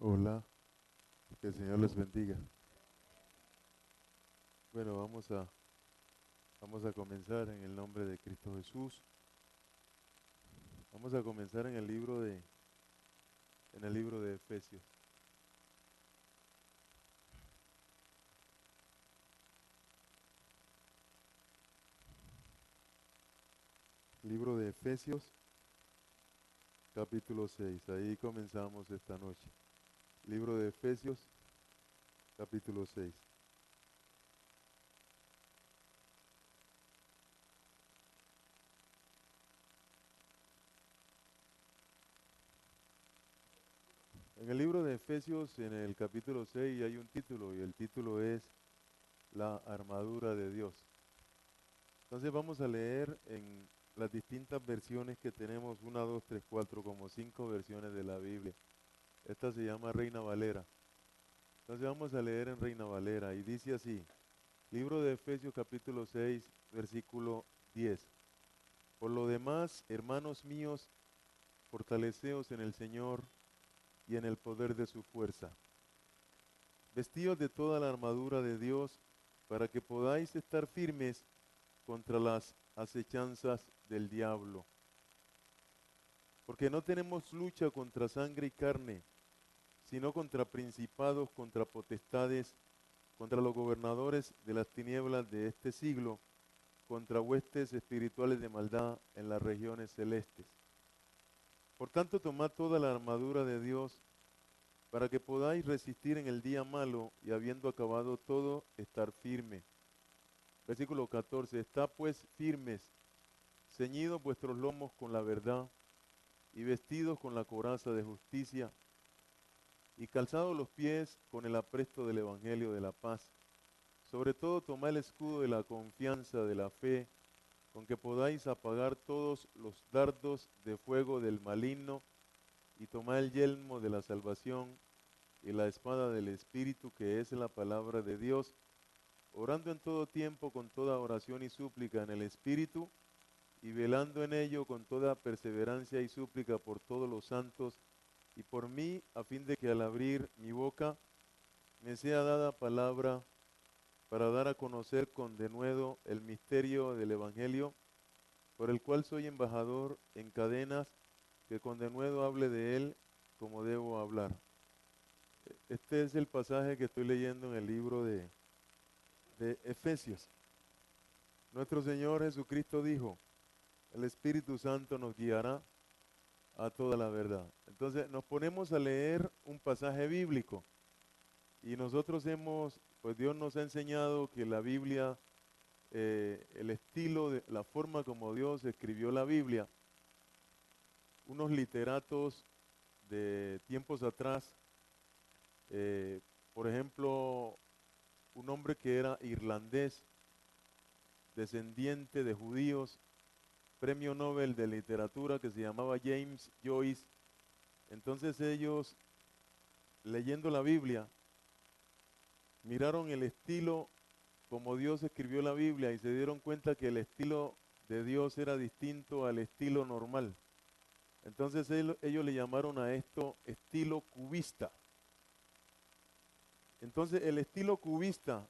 Hola, que el Señor les bendiga. Bueno, vamos a comenzar en el nombre de Cristo Jesús. Vamos a comenzar en el libro de Efesios. Libro de Efesios, capítulo 6. Ahí comenzamos esta noche. Libro de Efesios, capítulo 6. En el libro de Efesios, en el capítulo 6, hay un título y el título es La armadura de Dios. Entonces vamos a leer en las distintas versiones que tenemos, 1, 2, 3, 4, como 5 versiones de la Biblia. Esta se llama Reina Valera. Entonces vamos a leer en Reina Valera y dice así, libro de Efesios capítulo 6, versículo 10. Por lo demás, hermanos míos, fortaleceos en el Señor y en el poder de su fuerza. Vestíos de toda la armadura de Dios para que podáis estar firmes contra las acechanzas del diablo. Porque no tenemos lucha contra sangre y carne, sino contra principados, contra potestades, contra los gobernadores de las tinieblas de este siglo, contra huestes espirituales de maldad en las regiones celestes. Por tanto, tomad toda la armadura de Dios para que podáis resistir en el día malo y habiendo acabado todo, estar firme. Versículo 14. Está pues firmes, ceñidos vuestros lomos con la verdad y vestidos con la coraza de justicia y calzados los pies con el apresto del evangelio de la paz. Sobre todo tomad el escudo de la confianza de la fe, con que podáis apagar todos los dardos de fuego del maligno, y tomad el yelmo de la salvación y la espada del Espíritu, que es la palabra de Dios, orando en todo tiempo con toda oración y súplica en el Espíritu, y velando en ello con toda perseverancia y súplica por todos los santos, y por mí, a fin de que al abrir mi boca me sea dada palabra para dar a conocer con denuedo el misterio del Evangelio, por el cual soy embajador en cadenas, que con denuedo hable de él como debo hablar. Este es el pasaje que estoy leyendo en el libro de Efesios. Nuestro Señor Jesucristo dijo, el Espíritu Santo nos guiará a toda la verdad. Entonces nos ponemos a leer un pasaje bíblico y nosotros pues Dios nos ha enseñado que la Biblia, el estilo, la forma como Dios escribió la Biblia, unos literatos de tiempos atrás, eh, por ejemplo, un hombre que era irlandés, descendiente de judíos, premio Nobel de literatura, que se llamaba James Joyce. Entonces ellos, leyendo la Biblia, miraron el estilo como Dios escribió la Biblia y se dieron cuenta que el estilo de Dios era distinto al estilo normal. Entonces ellos le llamaron a esto estilo cubista. Entonces el estilo cubista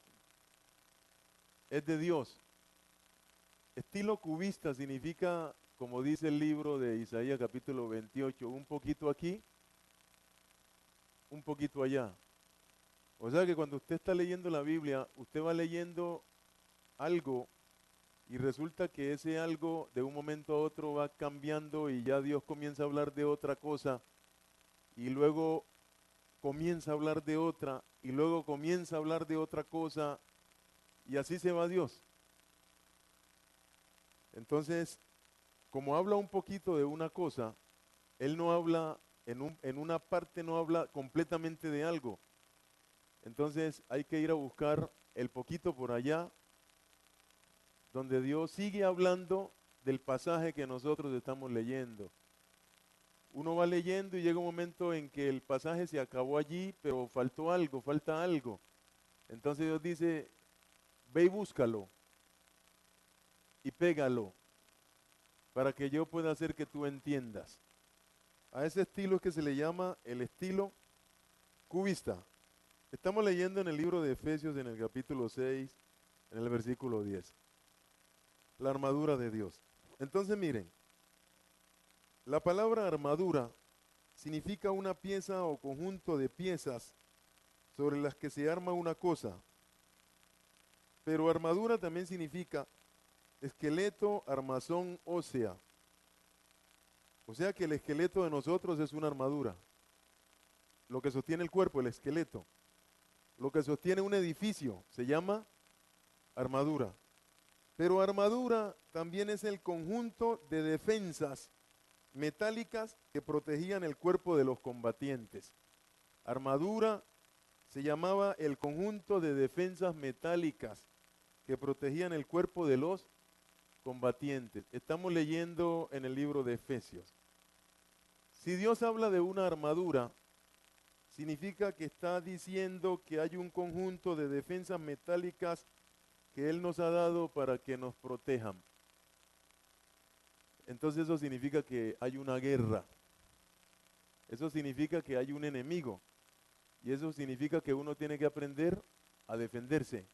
es de Dios. Estilo cubista significa, como dice el libro de Isaías capítulo 28, un poquito aquí, un poquito allá. O sea que cuando usted está leyendo la Biblia, usted va leyendo algo y resulta que ese algo de un momento a otro va cambiando y ya Dios comienza a hablar de otra cosa y luego comienza a hablar de otra y luego comienza a hablar de otra cosa y así se va Dios. Entonces, como habla un poquito de una cosa, Él no habla, en una parte no habla completamente de algo. Entonces hay que ir a buscar el poquito por allá, donde Dios sigue hablando del pasaje que nosotros estamos leyendo. Uno va leyendo y llega un momento en que el pasaje se acabó allí, pero faltó algo, falta algo. Entonces Dios dice, ve y búscalo y pégalo para que yo pueda hacer que tú entiendas. A ese estilo es que se le llama el estilo Cubista. Estamos leyendo en el libro de Efesios en el capítulo 6, en el versículo 10. La armadura de Dios. Entonces miren, la palabra armadura significa una pieza o conjunto de piezas sobre las que se arma una cosa. Pero armadura también significa esqueleto, armazón ósea. O sea que el esqueleto de nosotros es una armadura. Lo que sostiene el cuerpo, el esqueleto. Lo que sostiene un edificio se llama armadura. Pero armadura también es el conjunto de defensas metálicas que protegían el cuerpo de los combatientes. Armadura se llamaba el conjunto de defensas metálicas que protegían el cuerpo de los combatientes. Estamos leyendo en el libro de Efesios. Si Dios habla de una armadura, significa que está diciendo que hay un conjunto de defensas metálicas que Él nos ha dado para que nos protejan. Entonces eso significa que hay una guerra. Eso significa que hay un enemigo. Y eso significa que uno tiene que aprender a defenderse.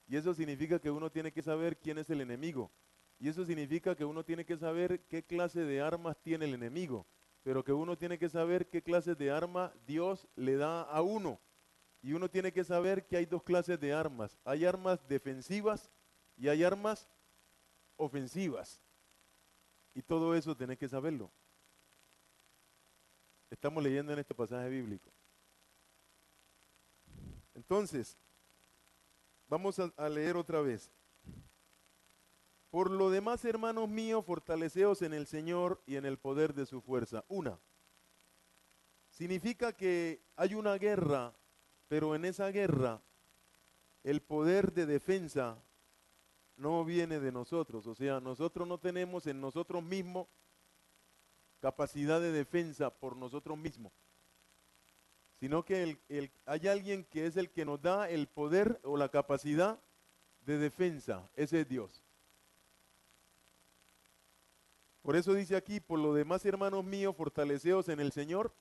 Y eso significa que uno tiene que saber quién es el enemigo. Y eso significa que uno tiene que saber qué clase de armas tiene el enemigo. Pero que uno tiene que saber qué clase de arma Dios le da a uno. Y uno tiene que saber que hay dos clases de armas. Hay armas defensivas y hay armas ofensivas. Y todo eso tenés que saberlo. Estamos leyendo en este pasaje bíblico. Entonces, vamos a leer otra vez. Por lo demás, hermanos míos, fortaleceos en el Señor y en el poder de su fuerza. Una, significa que hay una guerra, pero en esa guerra el poder de defensa no viene de nosotros. O sea, nosotros no tenemos en nosotros mismos capacidad de defensa por nosotros mismos, sino que hay alguien que es el que nos da el poder o la capacidad de defensa. Ese es Dios. Por eso dice aquí, por lo demás, hermanos míos, fortaleceos en el Señor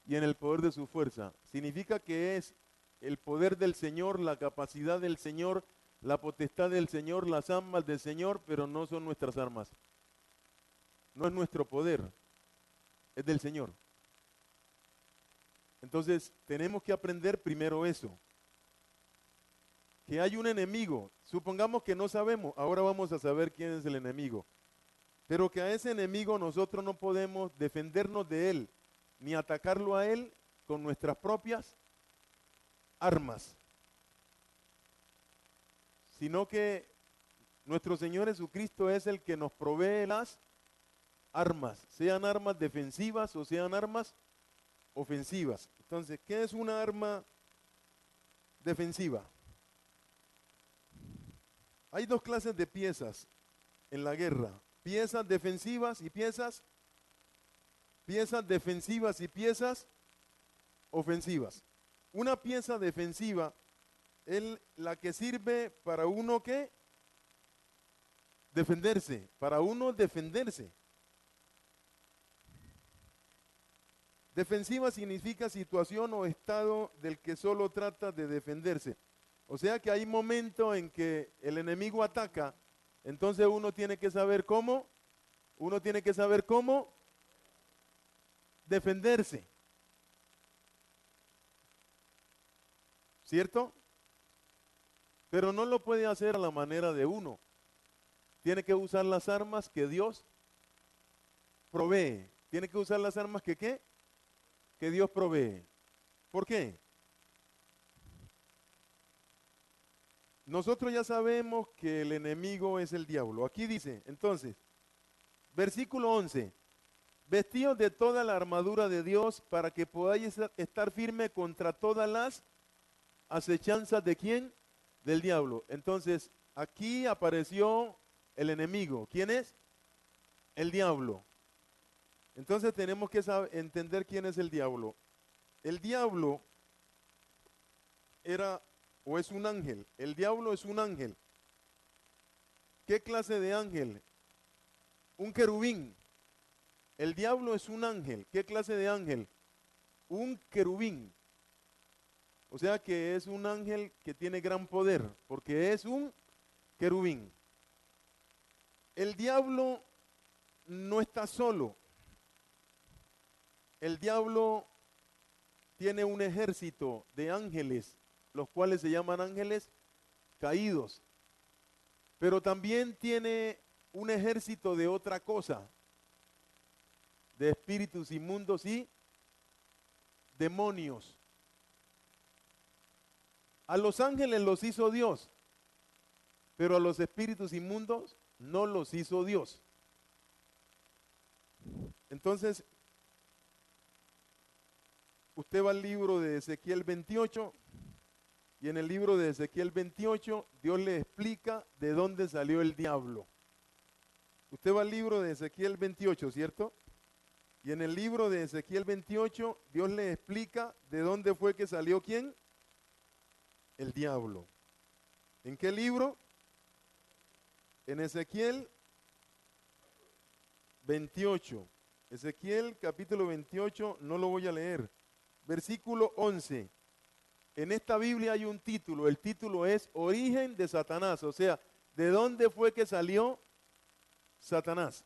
y en el poder de su fuerza. Significa que es el poder del Señor, la capacidad del Señor, la potestad del Señor, las armas del Señor, pero no son nuestras armas. No es nuestro poder, es del Señor. Entonces, tenemos que aprender primero eso. Que hay un enemigo. Supongamos que no sabemos, ahora vamos a saber quién es el enemigo. Pero que a ese enemigo nosotros no podemos defendernos de él, ni atacarlo a él con nuestras propias armas. Sino que nuestro Señor Jesucristo es el que nos provee las armas, sean armas defensivas o sean armas ofensivas. Entonces, ¿qué es una arma defensiva? Hay dos clases de piezas en la guerra. Piezas defensivas y piezas defensivas y piezas ofensivas. Una pieza defensiva es la que sirve para uno que defenderse, para uno defenderse. Defensiva significa situación o estado del que solo trata de defenderse. O sea que hay momentos en que el enemigo ataca. Entonces uno tiene que saber cómo defenderse. ¿Cierto? Pero no lo puede hacer a la manera de uno. Tiene que usar las armas que Dios provee. Tiene que usar las armas que ¿qué? Que Dios provee. ¿Por qué? Nosotros ya sabemos que el enemigo es el diablo. Aquí dice, entonces, versículo 11, vestidos de toda la armadura de Dios para que podáis estar firme contra todas las acechanzas de ¿quién? Del diablo. Entonces, aquí apareció el enemigo. ¿Quién es? El diablo. Entonces tenemos que entender quién es el diablo. El diablo era o es un ángel. El diablo es un ángel. ¿Qué clase de ángel? Un querubín. El diablo es un ángel. ¿Qué clase de ángel? Un querubín. O sea que es un ángel que tiene gran poder, porque es un querubín. El diablo no está solo. El diablo tiene un ejército de ángeles, los cuales se llaman ángeles caídos. Pero también tiene un ejército de otra cosa, de espíritus inmundos y demonios. A los ángeles los hizo Dios, pero a los espíritus inmundos no los hizo Dios. Entonces, usted va al libro de Ezequiel 28 y en el libro de Ezequiel 28 Dios le explica de dónde salió el diablo. Usted va al libro de Ezequiel 28, ¿cierto? Y en el libro de Ezequiel 28 Dios le explica de dónde fue que salió ¿quién? El diablo. ¿En qué libro? En Ezequiel 28. Ezequiel capítulo 28, no lo voy a leer. Versículo 11. En esta Biblia hay un título, el título es Origen de Satanás, o sea, ¿de dónde fue que salió Satanás?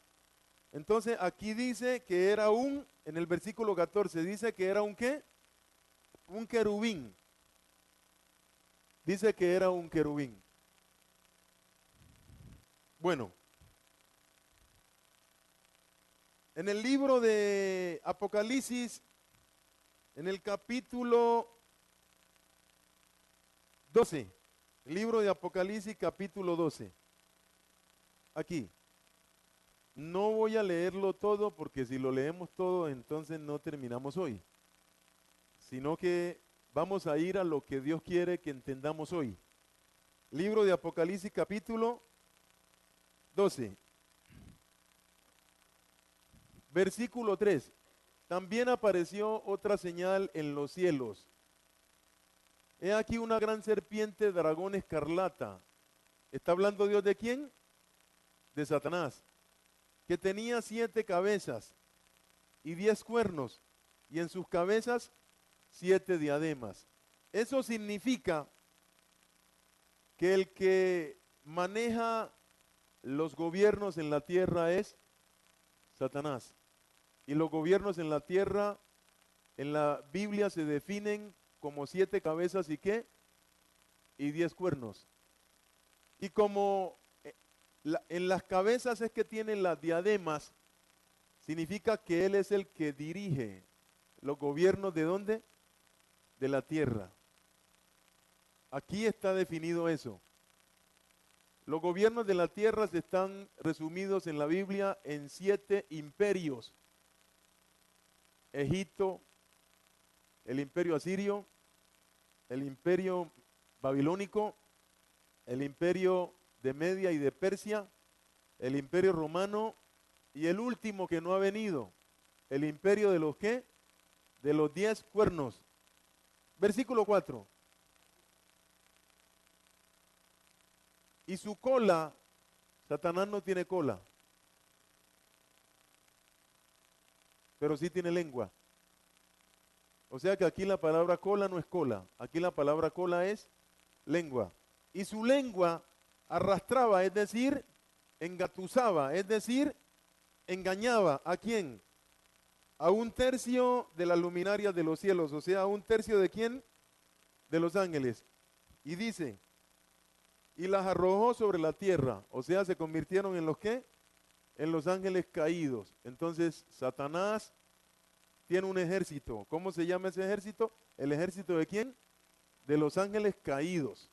Entonces aquí dice que era en el versículo 14, dice que era un ¿qué? Un querubín. Dice que era un querubín. Bueno, en el libro de Apocalipsis, en el capítulo 12, el libro de Apocalipsis capítulo 12, aquí, no voy a leerlo todo porque si lo leemos todo entonces no terminamos hoy, sino que vamos a ir a lo que Dios quiere que entendamos hoy. Libro de Apocalipsis capítulo 12, versículo 3. También apareció otra señal en los cielos. He aquí una gran serpiente dragón escarlata. ¿Está hablando Dios de quién? De Satanás. Que tenía 7 cabezas y 10 cuernos, y en sus cabezas 7 diademas. Eso significa que el que maneja los gobiernos en la tierra es Satanás. Y los gobiernos en la tierra, en la Biblia se definen como 7 cabezas y ¿qué? Y 10 cuernos. Y como en las cabezas es que tienen las diademas, significa que él es el que dirige los gobiernos ¿de dónde? De la tierra. Aquí está definido eso. Los gobiernos de la tierra están resumidos en la Biblia en 7 imperios. Egipto, el imperio asirio, el imperio babilónico, el imperio de Media y de Persia, el imperio romano y el último que no ha venido, el imperio de los ¿qué? De los 10 cuernos. Versículo 4. Y su cola, Satanás no tiene cola, pero sí tiene lengua. O sea que aquí la palabra cola no es cola, aquí la palabra cola es lengua. Y su lengua arrastraba, es decir, engatusaba, es decir, engañaba. ¿A quién? A 1/3 de las luminarias de los cielos, o sea, a 1/3 de quién? De los ángeles. Y dice, y las arrojó sobre la tierra, o sea, se convirtieron en los ¿qué? En los ángeles caídos. Entonces, Satanás tiene un ejército. ¿Cómo se llama ese ejército? ¿El ejército de quién? De los ángeles caídos.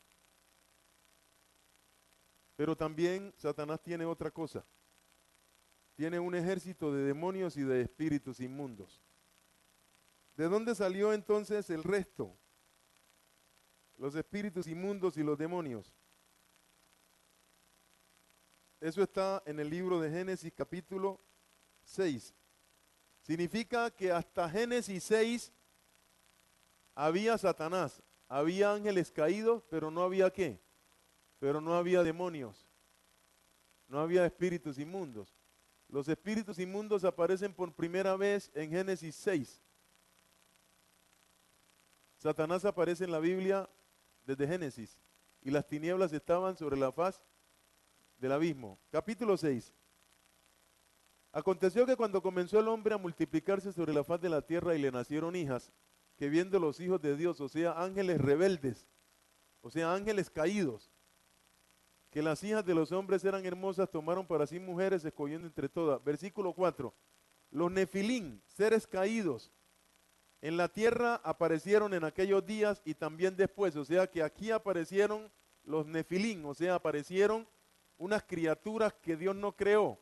Pero también Satanás tiene otra cosa. Tiene un ejército de demonios y de espíritus inmundos. ¿De dónde salió entonces el resto? Los espíritus inmundos y los demonios. Eso está en el libro de Génesis capítulo 6. Significa que hasta Génesis 6 había Satanás, había ángeles caídos, pero no había ¿qué? Pero no había demonios, no había espíritus inmundos. Los espíritus inmundos aparecen por primera vez en Génesis 6. Satanás aparece en la Biblia desde Génesis y las tinieblas estaban sobre la faz del abismo. Capítulo 6. Aconteció que cuando comenzó el hombre a multiplicarse sobre la faz de la tierra y le nacieron hijas, que viendo los hijos de Dios, o sea, ángeles rebeldes, o sea, ángeles caídos, que las hijas de los hombres eran hermosas, tomaron para sí mujeres, escogiendo entre todas. Versículo 4. Los nefilín, seres caídos, en la tierra aparecieron en aquellos días y también después, o sea que aquí aparecieron los nefilín, o sea, aparecieron unas criaturas que Dios no creó.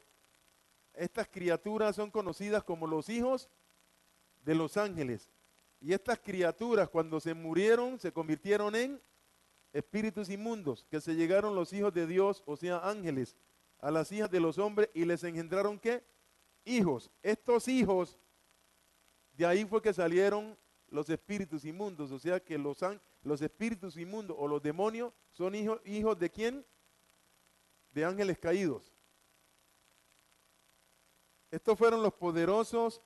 Estas criaturas son conocidas como los hijos de los ángeles. Y estas criaturas cuando se murieron se convirtieron en espíritus inmundos, que se llegaron los hijos de Dios, o sea, ángeles, a las hijas de los hombres y les engendraron ¿qué? Hijos. Estos hijos, de ahí fue que salieron los espíritus inmundos, o sea que los espíritus inmundos o los demonios son hijos ¿de quién? De ángeles caídos. Estos fueron los poderosos,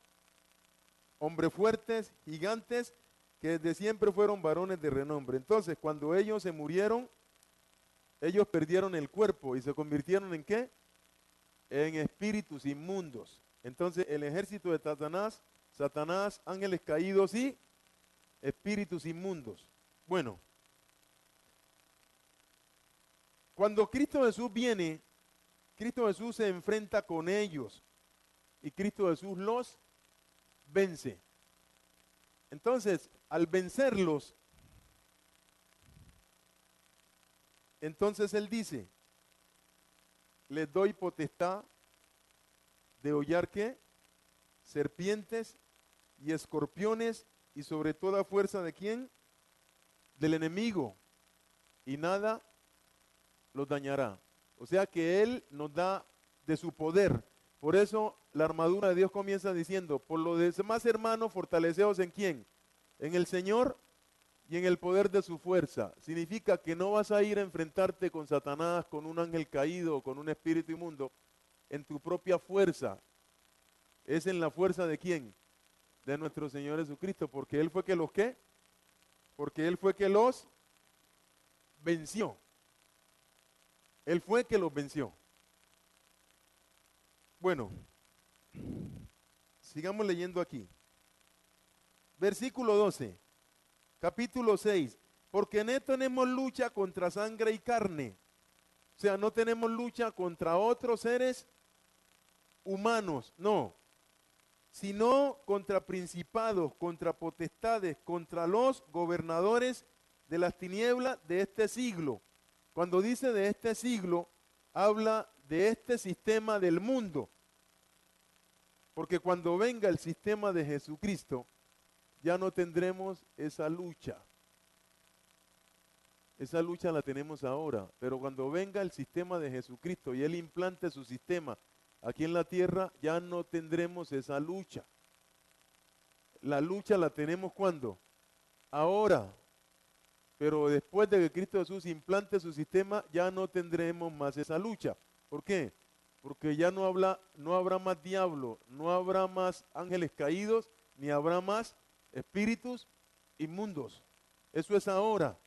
hombres fuertes, gigantes, que desde siempre fueron varones de renombre. Entonces, cuando ellos se murieron, ellos perdieron el cuerpo y se convirtieron ¿en qué? En espíritus inmundos. Entonces, el ejército de Satanás, ángeles caídos y espíritus inmundos. Bueno, cuando Cristo Jesús viene, Cristo Jesús se enfrenta con ellos y Cristo Jesús los vence. Entonces, al vencerlos, entonces Él dice, les doy potestad de hollar ¿qué? Serpientes y escorpiones y sobre toda fuerza ¿de quién? Del enemigo, y nada los dañará. O sea que Él nos da de su poder. Por eso la armadura de Dios comienza diciendo, por lo demás hermanos, fortaleceos ¿en quién? En el Señor y en el poder de su fuerza. Significa que no vas a ir a enfrentarte con Satanás, con un ángel caído, con un espíritu inmundo, en tu propia fuerza. Es en la fuerza ¿de quién? De nuestro Señor Jesucristo, porque Él fue que los ¿qué? Porque Él fue que los venció. Él fue que los venció. Bueno, sigamos leyendo aquí. Versículo 12, capítulo 6. Porque no tenemos lucha contra sangre y carne. O sea, no tenemos lucha contra otros seres humanos, no. Sino contra principados, contra potestades, contra los gobernadores de las tinieblas de este siglo. Cuando dice de este siglo, habla de este sistema del mundo. Porque cuando venga el sistema de Jesucristo, ya no tendremos esa lucha. Esa lucha la tenemos ahora, pero cuando venga el sistema de Jesucristo y Él implante su sistema aquí en la tierra, ya no tendremos esa lucha. La lucha la tenemos ¿cuándo? Ahora. Pero después de que Cristo Jesús implante su sistema, ya no tendremos más esa lucha. ¿Por qué? Porque ya no habrá más diablo, no habrá más ángeles caídos, ni habrá más espíritus inmundos. Eso es ahora.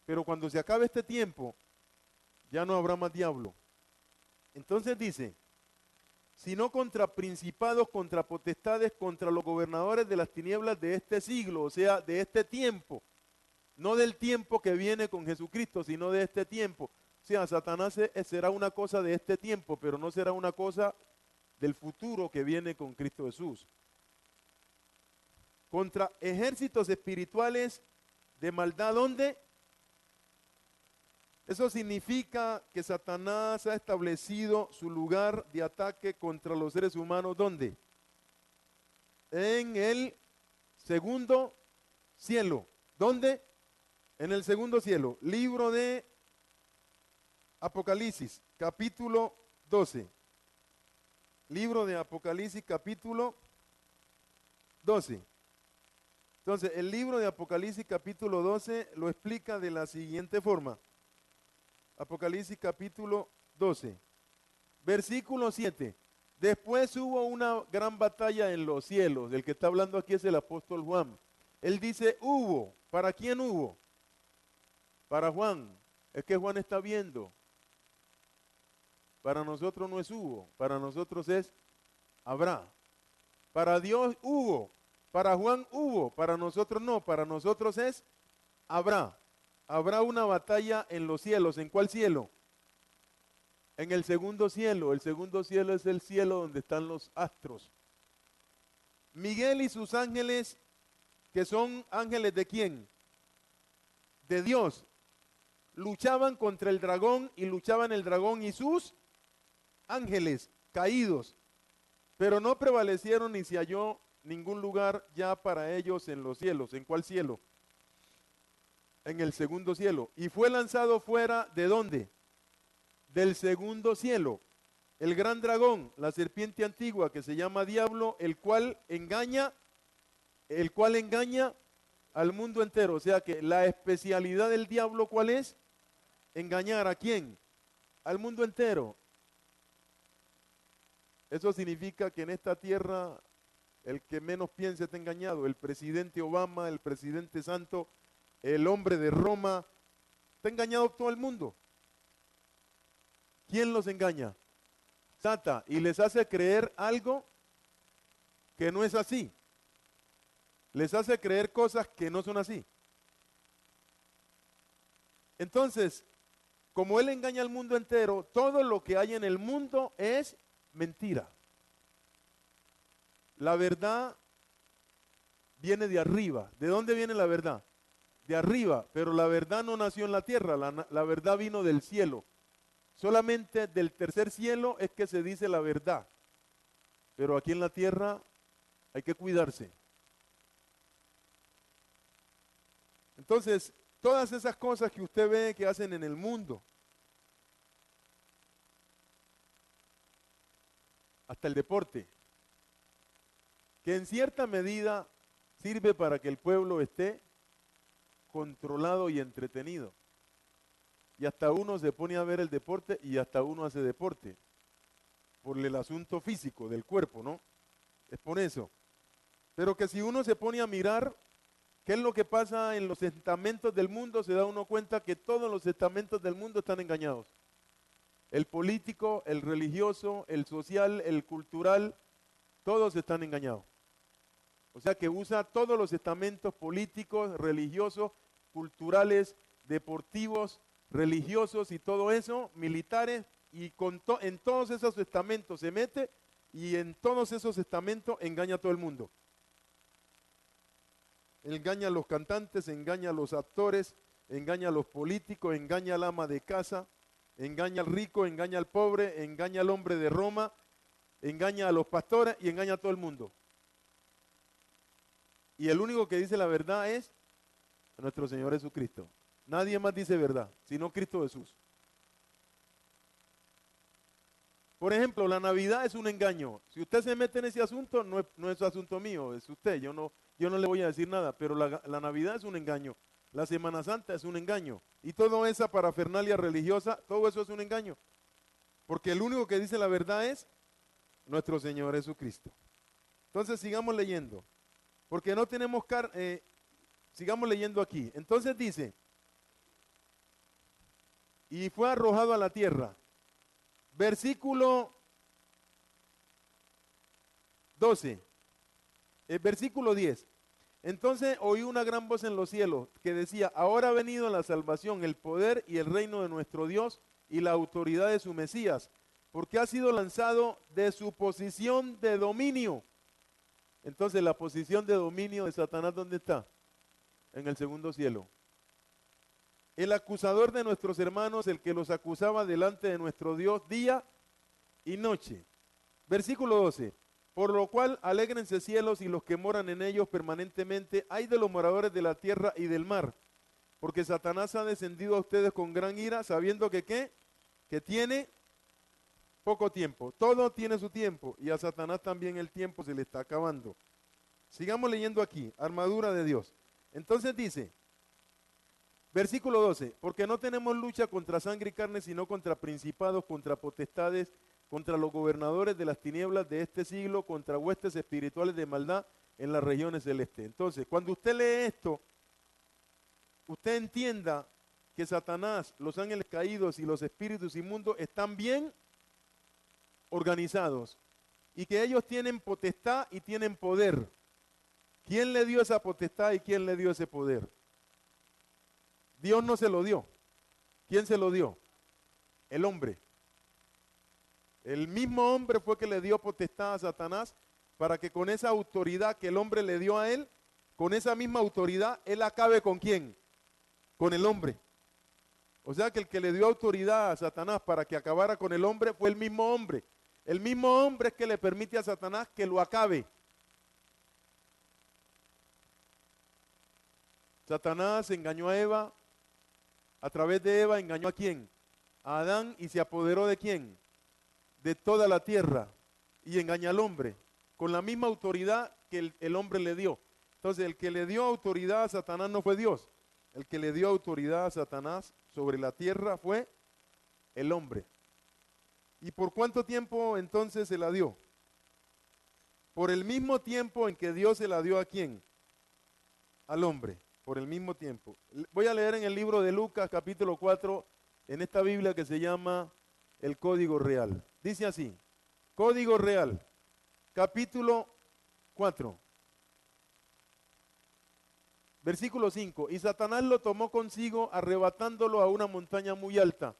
Pero cuando se acabe este tiempo, ya no habrá más diablo. Entonces dice, sino contra principados, contra potestades, contra los gobernadores de las tinieblas de este siglo, o sea, de este tiempo. No del tiempo que viene con Jesucristo, sino de este tiempo. O sea, Satanás será una cosa de este tiempo, pero no será una cosa del futuro que viene con Cristo Jesús. Contra ejércitos espirituales de maldad, ¿dónde? Eso significa que Satanás ha establecido su lugar de ataque contra los seres humanos, ¿dónde? En el segundo cielo. ¿Dónde? En el segundo cielo. Libro de Apocalipsis, capítulo 12. Libro de Apocalipsis, capítulo 12. Entonces, el libro de Apocalipsis, capítulo 12, lo explica de la siguiente forma. Apocalipsis capítulo 12, versículo 7. Después hubo una gran batalla en los cielos. El que está hablando aquí es el apóstol Juan. Él dice, hubo. ¿Para quién hubo? Para Juan. Es que Juan está viendo. Para nosotros no es hubo. Para nosotros es habrá. Para Dios hubo. Para Juan hubo. Para nosotros no. Para nosotros es habrá. Habrá una batalla en los cielos. ¿En cuál cielo? En el segundo cielo. El segundo cielo es el cielo donde están los astros. Miguel y sus ángeles, que son ángeles de quién? De Dios. Luchaban contra el dragón y luchaban el dragón y sus ángeles caídos. Pero no prevalecieron ni se halló ningún lugar ya para ellos en los cielos. ¿En cuál cielo? En el segundo cielo. Y fue lanzado fuera, ¿de dónde? Del segundo cielo. El gran dragón, la serpiente antigua que se llama Diablo, el cual engaña al mundo entero. O sea que la especialidad del diablo, ¿cuál es? ¿Engañar a quién? Al mundo entero. Eso significa que en esta tierra el que menos piense está engañado. El presidente Obama, el presidente Santo, el hombre de Roma, está engañado todo el mundo. ¿Quién los engaña? Sata, y les hace creer algo que no es así. Les hace creer cosas que no son así. Entonces, como él engaña al mundo entero, todo lo que hay en el mundo es mentira. La verdad viene de arriba. ¿De dónde viene la verdad? De arriba, pero la verdad no nació en la tierra, la verdad vino del cielo. Solamente del tercer cielo es que se dice la verdad. Pero aquí en la tierra hay que cuidarse. Entonces, todas esas cosas que usted ve que hacen en el mundo, hasta el deporte, que en cierta medida sirve para que el pueblo esté controlado y entretenido. Y hasta uno se pone a ver el deporte y hasta uno hace deporte, por el asunto físico del cuerpo, ¿no? Es por eso. Pero que si uno se pone a mirar qué es lo que pasa en los estamentos del mundo, se da uno cuenta que todos los estamentos del mundo están engañados. El político, el religioso, el social, el cultural, todos están engañados. O sea que usa todos los estamentos políticos, religiosos, culturales, deportivos, religiosos y todo eso, militares, y en todos esos estamentos se mete y en todos esos estamentos engaña a todo el mundo. Engaña a los cantantes, engaña a los actores, engaña a los políticos, engaña al ama de casa, engaña al rico, engaña al pobre, engaña al hombre de Roma, engaña a los pastores y engaña a todo el mundo. Y el único que dice la verdad es nuestro Señor Jesucristo. Nadie más dice verdad, sino Cristo Jesús. Por ejemplo, la Navidad es un engaño. Si usted se mete en ese asunto, no es asunto mío, es usted. Yo no le voy a decir nada, pero la Navidad es un engaño. La Semana Santa es un engaño. Y toda esa parafernalia religiosa, todo eso es un engaño. Porque el único que dice la verdad es nuestro Señor Jesucristo. Entonces sigamos leyendo. Porque no tenemos sigamos leyendo aquí. Entonces dice, y fue arrojado a la tierra. Versículo 12. Versículo 10. Entonces oí una gran voz en los cielos que decía, ahora ha venido la salvación, el poder y el reino de nuestro Dios y la autoridad de su Mesías, porque ha sido lanzado de su posición de dominio. Entonces la posición de dominio de Satanás, ¿dónde está? En el segundo cielo. El acusador de nuestros hermanos, el que los acusaba delante de nuestro Dios día y noche. Versículo 12. Por lo cual alégrense cielos y los que moran en ellos permanentemente. Ay de los moradores de la tierra y del mar. Porque Satanás ha descendido a ustedes con gran ira, sabiendo que ¿qué? Que tiene poco tiempo. Todo tiene su tiempo. Y a Satanás también el tiempo se le está acabando. Sigamos leyendo aquí. Armadura de Dios. Entonces dice, versículo 12, porque no tenemos lucha contra sangre y carne, sino contra principados, contra potestades, contra los gobernadores de las tinieblas de este siglo, contra huestes espirituales de maldad en las regiones celestes. Entonces, cuando usted lee esto, usted entienda que Satanás, los ángeles caídos y los espíritus inmundos están bien organizados y que ellos tienen potestad y tienen poder. ¿Quién le dio esa potestad y quién le dio ese poder? Dios no se lo dio. ¿Quién se lo dio? El hombre. El mismo hombre fue que le dio potestad a Satanás para que con esa autoridad que el hombre le dio a él, con esa misma autoridad, él acabe ¿con quién? Con el hombre. O sea que el que le dio autoridad a Satanás para que acabara con el hombre fue el mismo hombre. El mismo hombre es que le permite a Satanás que lo acabe. Satanás engañó a Eva, a través de Eva engañó ¿a quién? A Adán, y se apoderó ¿de quién? De toda la tierra, y engaña al hombre, con la misma autoridad que el hombre le dio. Entonces el que le dio autoridad a Satanás no fue Dios, el que le dio autoridad a Satanás sobre la tierra fue el hombre. ¿Y por cuánto tiempo entonces se la dio? Por el mismo tiempo en que Dios se la dio ¿a quién? Al hombre, por el mismo tiempo. Voy a leer en el libro de Lucas capítulo 4, en esta Biblia que se llama el Código Real. Dice así, Código Real, capítulo 4, versículo 5. Y Satanás lo tomó consigo, arrebatándolo a una montaña muy alta,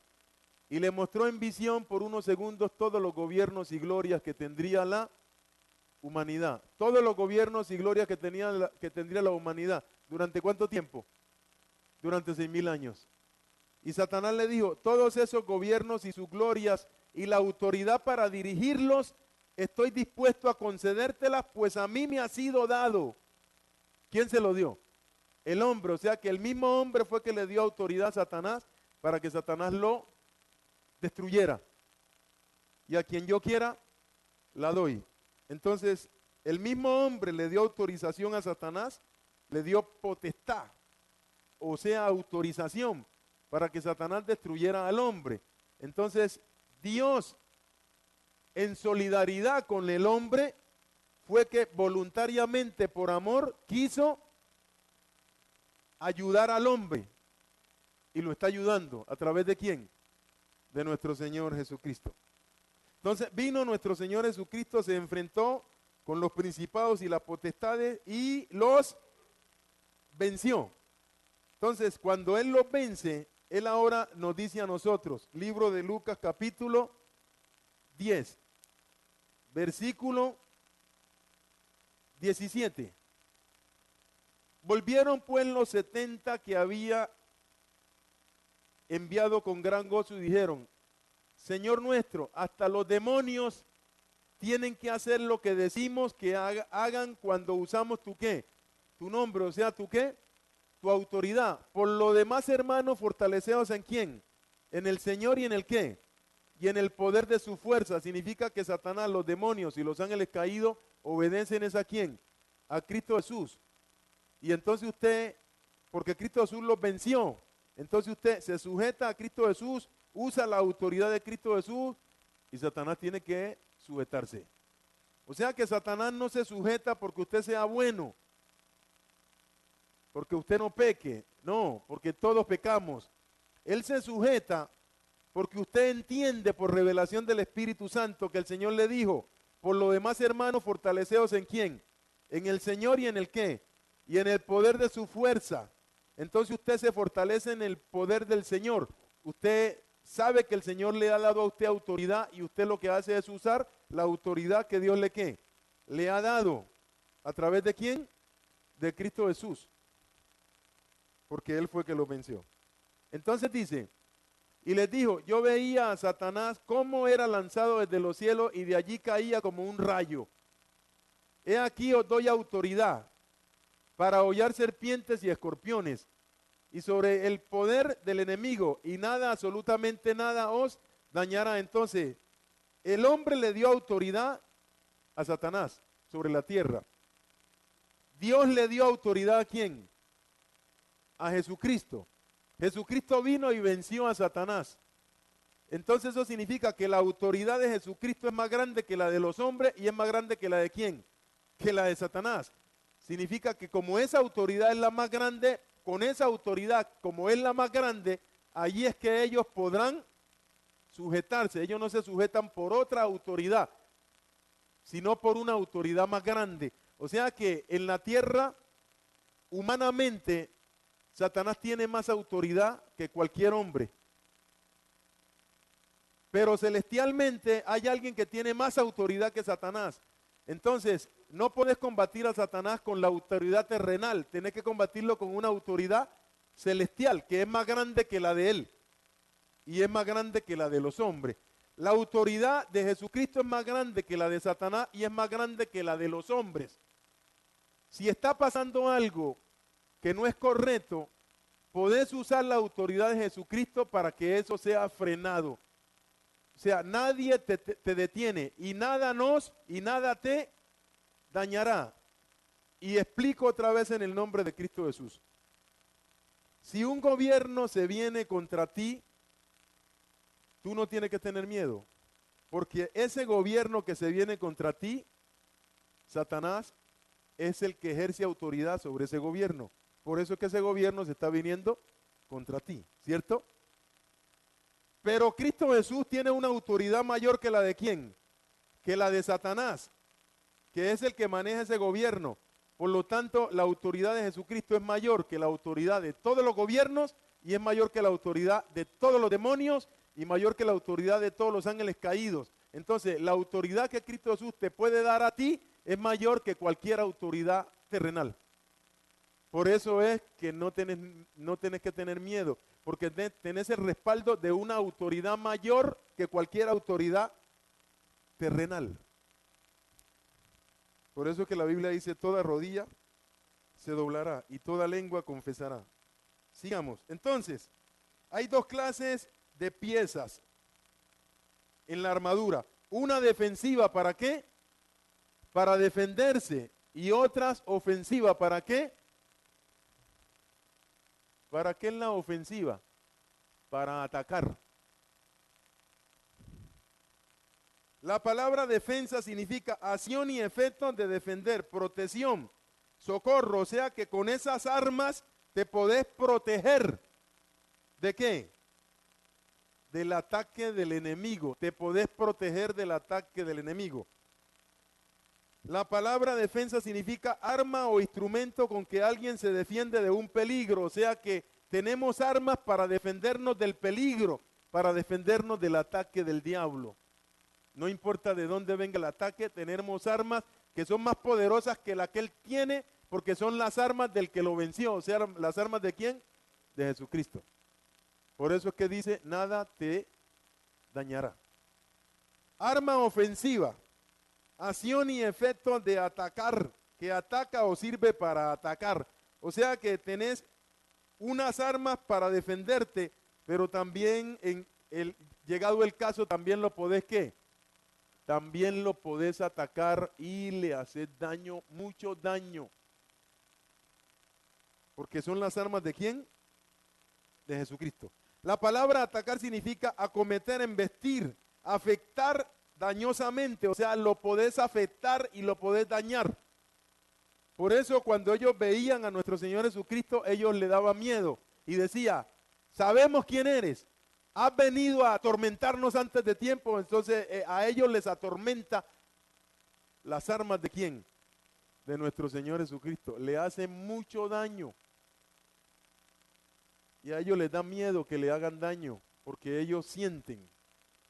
y le mostró en visión por unos segundos todos los gobiernos y glorias que tendría la humanidad. Todos los gobiernos y glorias que tendría la humanidad. ¿Durante cuánto tiempo? Durante 6,000 años. Y Satanás le dijo, todos esos gobiernos y sus glorias y la autoridad para dirigirlos, estoy dispuesto a concedértelas, pues a mí me ha sido dado. ¿Quién se lo dio? El hombre, o sea que el mismo hombre fue que le dio autoridad a Satanás para que Satanás lo destruyera. Y a quien yo quiera, la doy. Entonces, el mismo hombre le dio autorización a Satanás, le dio potestad, o sea, autorización para que Satanás destruyera al hombre. Entonces, Dios, en solidaridad con el hombre, fue que voluntariamente, por amor, quiso ayudar al hombre. Y lo está ayudando. ¿A través de quién? De nuestro Señor Jesucristo. Entonces, vino nuestro Señor Jesucristo, se enfrentó con los principados y las potestades y los venció. Entonces, cuando Él los vence, Él ahora nos dice a nosotros, libro de Lucas capítulo 10, versículo 17. Volvieron pues los 70 que había enviado con gran gozo y dijeron, Señor nuestro, hasta los demonios tienen que hacer lo que decimos que hagan cuando usamos tu qué, tu nombre, o sea, tu qué, tu autoridad. Por lo demás, hermanos, fortaleceos en quién, en el Señor y en el qué, y en el poder de su fuerza. Significa que Satanás, los demonios y los ángeles caídos obedecen es a quién, a Cristo Jesús. Y entonces usted, porque Cristo Jesús los venció, entonces usted se sujeta a Cristo Jesús, usa la autoridad de Cristo Jesús y Satanás tiene que sujetarse. O sea que Satanás no se sujeta porque usted sea bueno, porque usted no peque, no, porque todos pecamos. Él se sujeta porque usted entiende por revelación del Espíritu Santo que el Señor le dijo, por lo demás, hermanos, fortaleceos en quién, en el Señor y en el qué, y en el poder de su fuerza. Entonces usted se fortalece en el poder del Señor. Usted sabe que el Señor le ha dado a usted autoridad y usted lo que hace es usar la autoridad que Dios le ¿qué? Le ha dado. ¿A través de quién? De Cristo Jesús. Porque Él fue que lo venció. Entonces dice, y les dijo, yo veía a Satanás cómo era lanzado desde los cielos y de allí caía como un rayo. He aquí os doy autoridad para hollar serpientes y escorpiones, y sobre el poder del enemigo, y nada, absolutamente nada os dañará. Entonces, el hombre le dio autoridad a Satanás sobre la tierra. Dios le dio autoridad ¿a quién? A Jesucristo. Jesucristo vino y venció a Satanás. Entonces eso significa que la autoridad de Jesucristo es más grande que la de los hombres y es más grande que la de ¿quién? Que la de Satanás. Significa que como esa autoridad es la más grande, con esa autoridad, como es la más grande, allí es que ellos podrán sujetarse. Ellos no se sujetan por otra autoridad, sino por una autoridad más grande. O sea que en la tierra, humanamente, Satanás tiene más autoridad que cualquier hombre. Pero celestialmente hay alguien que tiene más autoridad que Satanás. Entonces, no puedes combatir a Satanás con la autoridad terrenal. Tienes que combatirlo con una autoridad celestial, que es más grande que la de él. Y es más grande que la de los hombres. La autoridad de Jesucristo es más grande que la de Satanás y es más grande que la de los hombres. Si está pasando algo que no es correcto, podés usar la autoridad de Jesucristo para que eso sea frenado. O sea, nadie te detiene y nada te dañará. Y explico otra vez en el nombre de Cristo Jesús. Si un gobierno se viene contra ti, tú no tienes que tener miedo, porque ese gobierno que se viene contra ti, Satanás, es el que ejerce autoridad sobre ese gobierno. Por eso es que ese gobierno se está viniendo contra ti, ¿cierto? Pero Cristo Jesús tiene una autoridad mayor que la de ¿quién? Que la de Satanás, que es el que maneja ese gobierno. Por lo tanto, la autoridad de Jesucristo es mayor que la autoridad de todos los gobiernos y es mayor que la autoridad de todos los demonios y mayor que la autoridad de todos los ángeles caídos. Entonces, la autoridad que Cristo Jesús te puede dar a ti es mayor que cualquier autoridad terrenal. Por eso es que no tenés que tener miedo, porque tenés el respaldo de una autoridad mayor que cualquier autoridad terrenal. Por eso es que la Biblia dice, toda rodilla se doblará y toda lengua confesará. Sigamos. Entonces, hay dos clases de piezas en la armadura. Una defensiva, ¿para qué? Para defenderse. Y otras ofensiva, ¿para qué? ¿Para qué es la ofensiva? Para atacar. La palabra defensa significa acción y efecto de defender, protección, socorro. O sea que con esas armas te podés proteger. ¿De qué? Del ataque del enemigo. Te podés proteger del ataque del enemigo. La palabra defensa significa arma o instrumento con que alguien se defiende de un peligro. O sea que tenemos armas para defendernos del peligro, para defendernos del ataque del diablo. No importa de dónde venga el ataque, tenemos armas que son más poderosas que la que él tiene, porque son las armas del que lo venció. O sea, las armas de ¿quién? De Jesucristo. Por eso es que dice, nada te dañará. Arma ofensiva. Acción y efecto de atacar, que ataca o sirve para atacar. O sea que tenés unas armas para defenderte, pero también llegado el caso también lo podés ¿qué? También lo podés atacar y le haces daño, mucho daño. Porque son las armas ¿de quién? De Jesucristo. La palabra atacar significa acometer, embestir, afectar dañosamente, o sea, lo podés afectar y lo podés dañar. Por eso cuando ellos veían a nuestro Señor Jesucristo, ellos le daban miedo y decía, sabemos quién eres, has venido a atormentarnos antes de tiempo. Entonces a ellos les atormenta las armas ¿de quién? De nuestro Señor Jesucristo. Le hacen mucho daño y a ellos les da miedo que le hagan daño porque ellos sienten.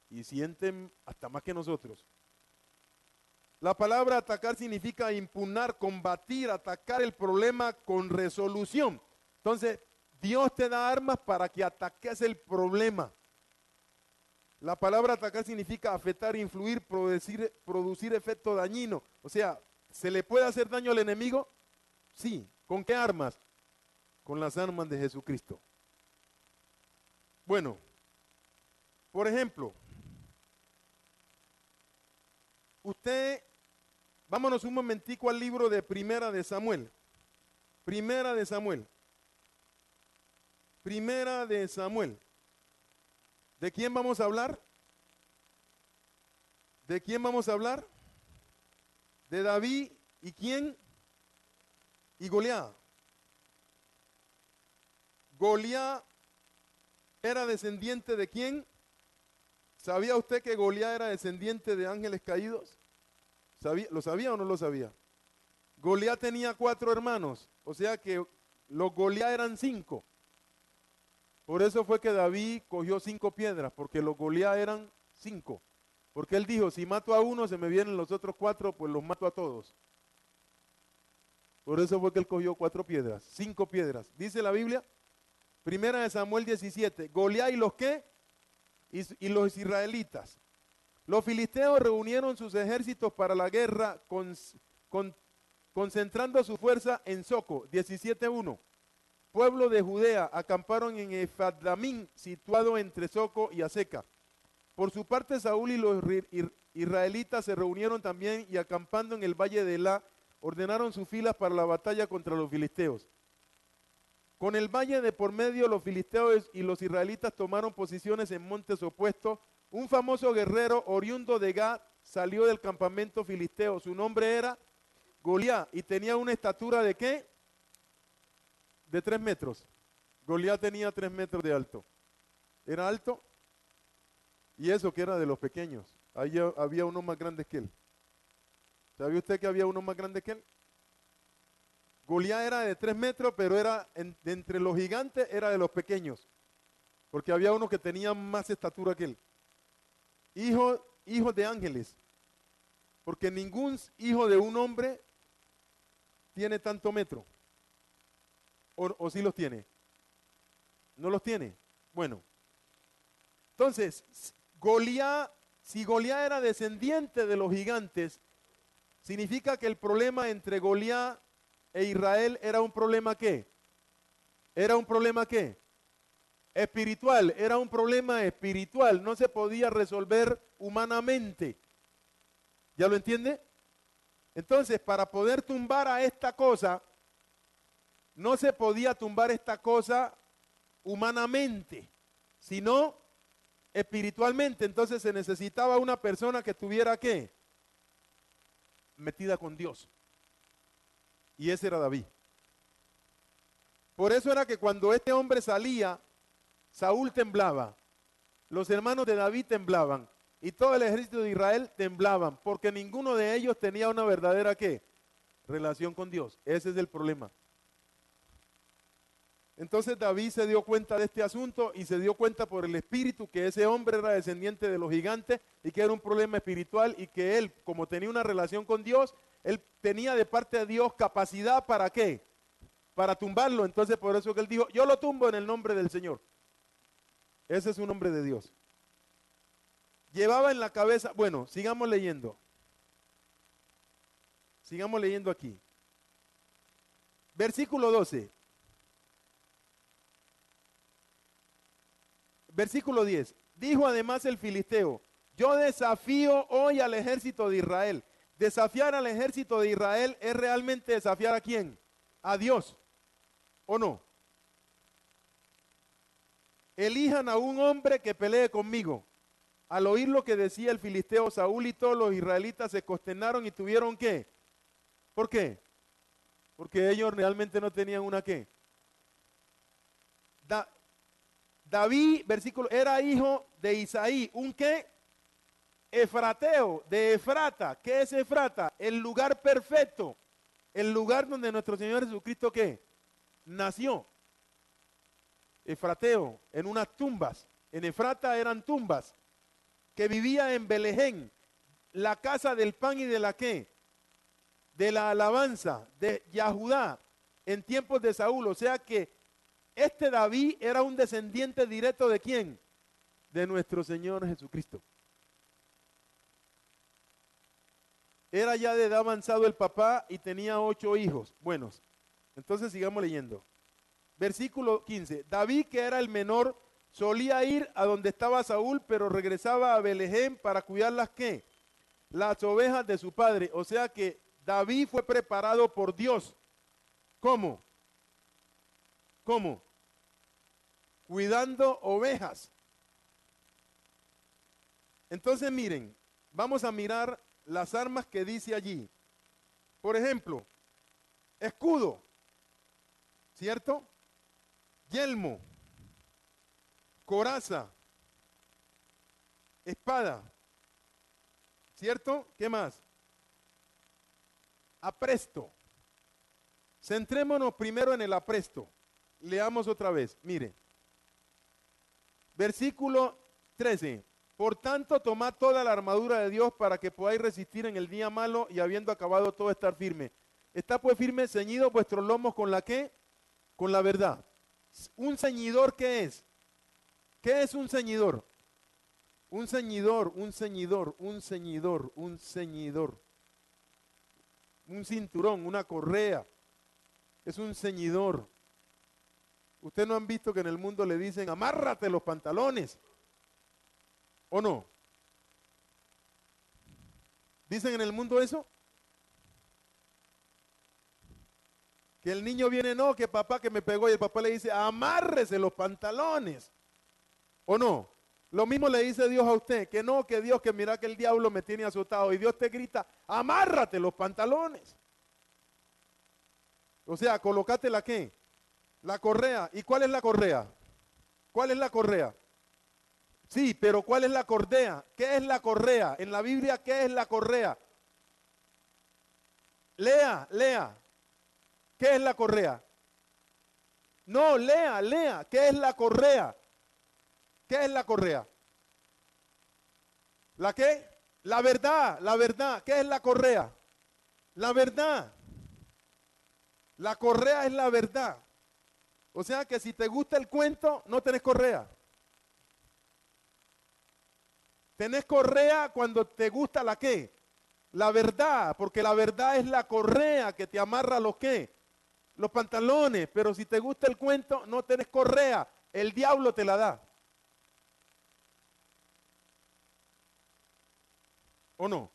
Y sienten hasta más que nosotros. La palabra atacar significa impugnar, combatir, atacar el problema con resolución. Entonces, Dios te da armas para que ataques el problema. La palabra atacar significa afectar, influir, producir efecto dañino. O sea, ¿se le puede hacer daño al enemigo? Sí. ¿Con qué armas? Con las armas de Jesucristo. Bueno, por ejemplo, vámonos un momentico al libro de Primera de Samuel. Primera de Samuel. Primera de Samuel. ¿De quién vamos a hablar? ¿De quién vamos a hablar? De David. ¿Y quién? Y Goliat. Goliat era descendiente de quién? ¿Sabía usted que Goliat era descendiente de ángeles caídos? ¿Lo sabía o no lo sabía? Goliat tenía 4 hermanos, o sea que los Goliat eran 5. Por eso fue que David cogió 5 piedras, porque los Goliat eran 5. Porque él dijo, si mato a uno, se me vienen los otros 4, pues los mato a todos. Por eso fue que él cogió 4 piedras, 5 piedras. Dice la Biblia, primera de Samuel 17, Goliat y los qué? Y los israelitas. Los filisteos reunieron sus ejércitos para la guerra, concentrando su fuerza en Soco, 17:1. Pueblo de Judea acamparon en Efadamín, situado entre Soco y Aseca. Por su parte, Saúl y los israelitas se reunieron también y acampando en el valle de Elá, ordenaron sus filas para la batalla contra los filisteos. Con el valle de por medio, los filisteos y los israelitas tomaron posiciones en montes opuestos. Un famoso guerrero oriundo de Gat salió del campamento filisteo. Su nombre era Goliat y tenía una estatura ¿de qué? De 3 metros. Goliat tenía 3 metros de alto. Era alto y eso que era de los pequeños. Ahí había uno más grande que él. ¿Sabía usted que había uno más grande que él? Goliat era de 3 metros, pero era de entre los gigantes, era de los pequeños. Porque había uno que tenía más estatura que él. Hijo de ángeles. Porque ningún hijo de un hombre tiene tanto metro. ¿O sí los tiene? ¿No los tiene? Bueno. Entonces, si Goliat era descendiente de los gigantes, significa que el problema entre Goliat e Israel era un problema ¿qué? Era un problema ¿qué? Espiritual, era un problema espiritual, no se podía resolver humanamente. ¿Ya lo entiende? Entonces, para poder tumbar a esta cosa, no se podía tumbar esta cosa humanamente, sino espiritualmente. Entonces se necesitaba una persona que estuviera ¿qué? Metida con Dios. Y ese era David. Por eso era que cuando este hombre salía, Saúl temblaba, los hermanos de David temblaban y todo el ejército de Israel temblaban, porque ninguno de ellos tenía una verdadera ¿qué? Relación con Dios. Ese es el problema. Entonces David se dio cuenta de este asunto y se dio cuenta por el espíritu que ese hombre era descendiente de los gigantes y que era un problema espiritual y que él, como tenía una relación con Dios, él tenía de parte de Dios capacidad ¿para qué? Para tumbarlo. Entonces por eso que él dijo, yo lo tumbo en el nombre del Señor. Ese es un nombre de Dios. Llevaba en la cabeza, bueno, sigamos leyendo. Sigamos leyendo aquí. Versículo 12. Versículo 10. Dijo además el filisteo, yo desafío hoy al ejército de Israel. Desafiar al ejército de Israel es realmente desafiar ¿a quién? A Dios. ¿O no? Elijan a un hombre que pelee conmigo. Al oír lo que decía el filisteo, Saúl y todos los israelitas se consternaron y tuvieron ¿qué? ¿Por qué? Porque ellos realmente no tenían una ¿qué? David, versículo, era hijo de Isaí, ¿un qué? Efrateo, de Efrata. ¿Qué es Efrata? El lugar perfecto, el lugar donde nuestro Señor Jesucristo ¿qué? Nació. Efrateo, en unas tumbas. En Efrata eran tumbas. Que vivía en Belején, la casa del pan y de la ¿qué? De la alabanza de Yahudá en tiempos de Saúl. O sea que este David era un descendiente directo ¿de quién? De nuestro Señor Jesucristo. Era ya de edad avanzado el papá y tenía 8 hijos buenos. Entonces sigamos leyendo. Versículo 15. David, que era el menor, solía ir a donde estaba Saúl, pero regresaba a Belején para cuidar las ¿qué? Las ovejas de su padre. O sea que David fue preparado por Dios. ¿Cómo? ¿Cómo? Cuidando ovejas. Entonces miren, vamos a mirar las armas que dice allí. Por ejemplo, escudo, ¿cierto? Yelmo, coraza, espada, ¿cierto? ¿Qué más? Apresto. Centrémonos primero en el apresto. Leamos otra vez, mire. Versículo 13. Por tanto, tomad toda la armadura de Dios para que podáis resistir en el día malo y habiendo acabado todo estar firme. Está pues firme, ceñidos vuestros lomos con la ¿qué? Con la verdad. ¿Un ceñidor qué es? ¿Qué es un ceñidor? Un ceñidor, un ceñidor, un ceñidor, un ceñidor. Un cinturón, una correa. Es un ceñidor. Ustedes no han visto que en el mundo le dicen, amárrate los pantalones. ¿O no? ¿Dicen en el mundo eso? Que el niño viene, no, que papá que me pegó y el papá le dice, amárrese los pantalones. ¿O no? Lo mismo le dice Dios a usted, que no, que Dios, que mira que el diablo me tiene azotado y Dios te grita, amárrate los pantalones. O sea, colócate la ¿qué? La correa. ¿Y cuál es la correa? ¿Cuál es la correa? Sí, pero ¿cuál es la correa? ¿Qué es la correa? En la Biblia, ¿qué es la correa? Lea, lea. ¿Qué es la correa? No, lea, lea. ¿Qué es la correa? ¿Qué es la correa? ¿La qué? La verdad, la verdad. ¿Qué es la correa? La verdad. La correa es la verdad. O sea que si te gusta el cuento, no tenés correa. Tenés correa cuando te gusta la qué? La verdad, porque la verdad es la correa que te amarra los qué? Los pantalones. Pero si te gusta el cuento, no tenés correa. El diablo te la da. ¿O no?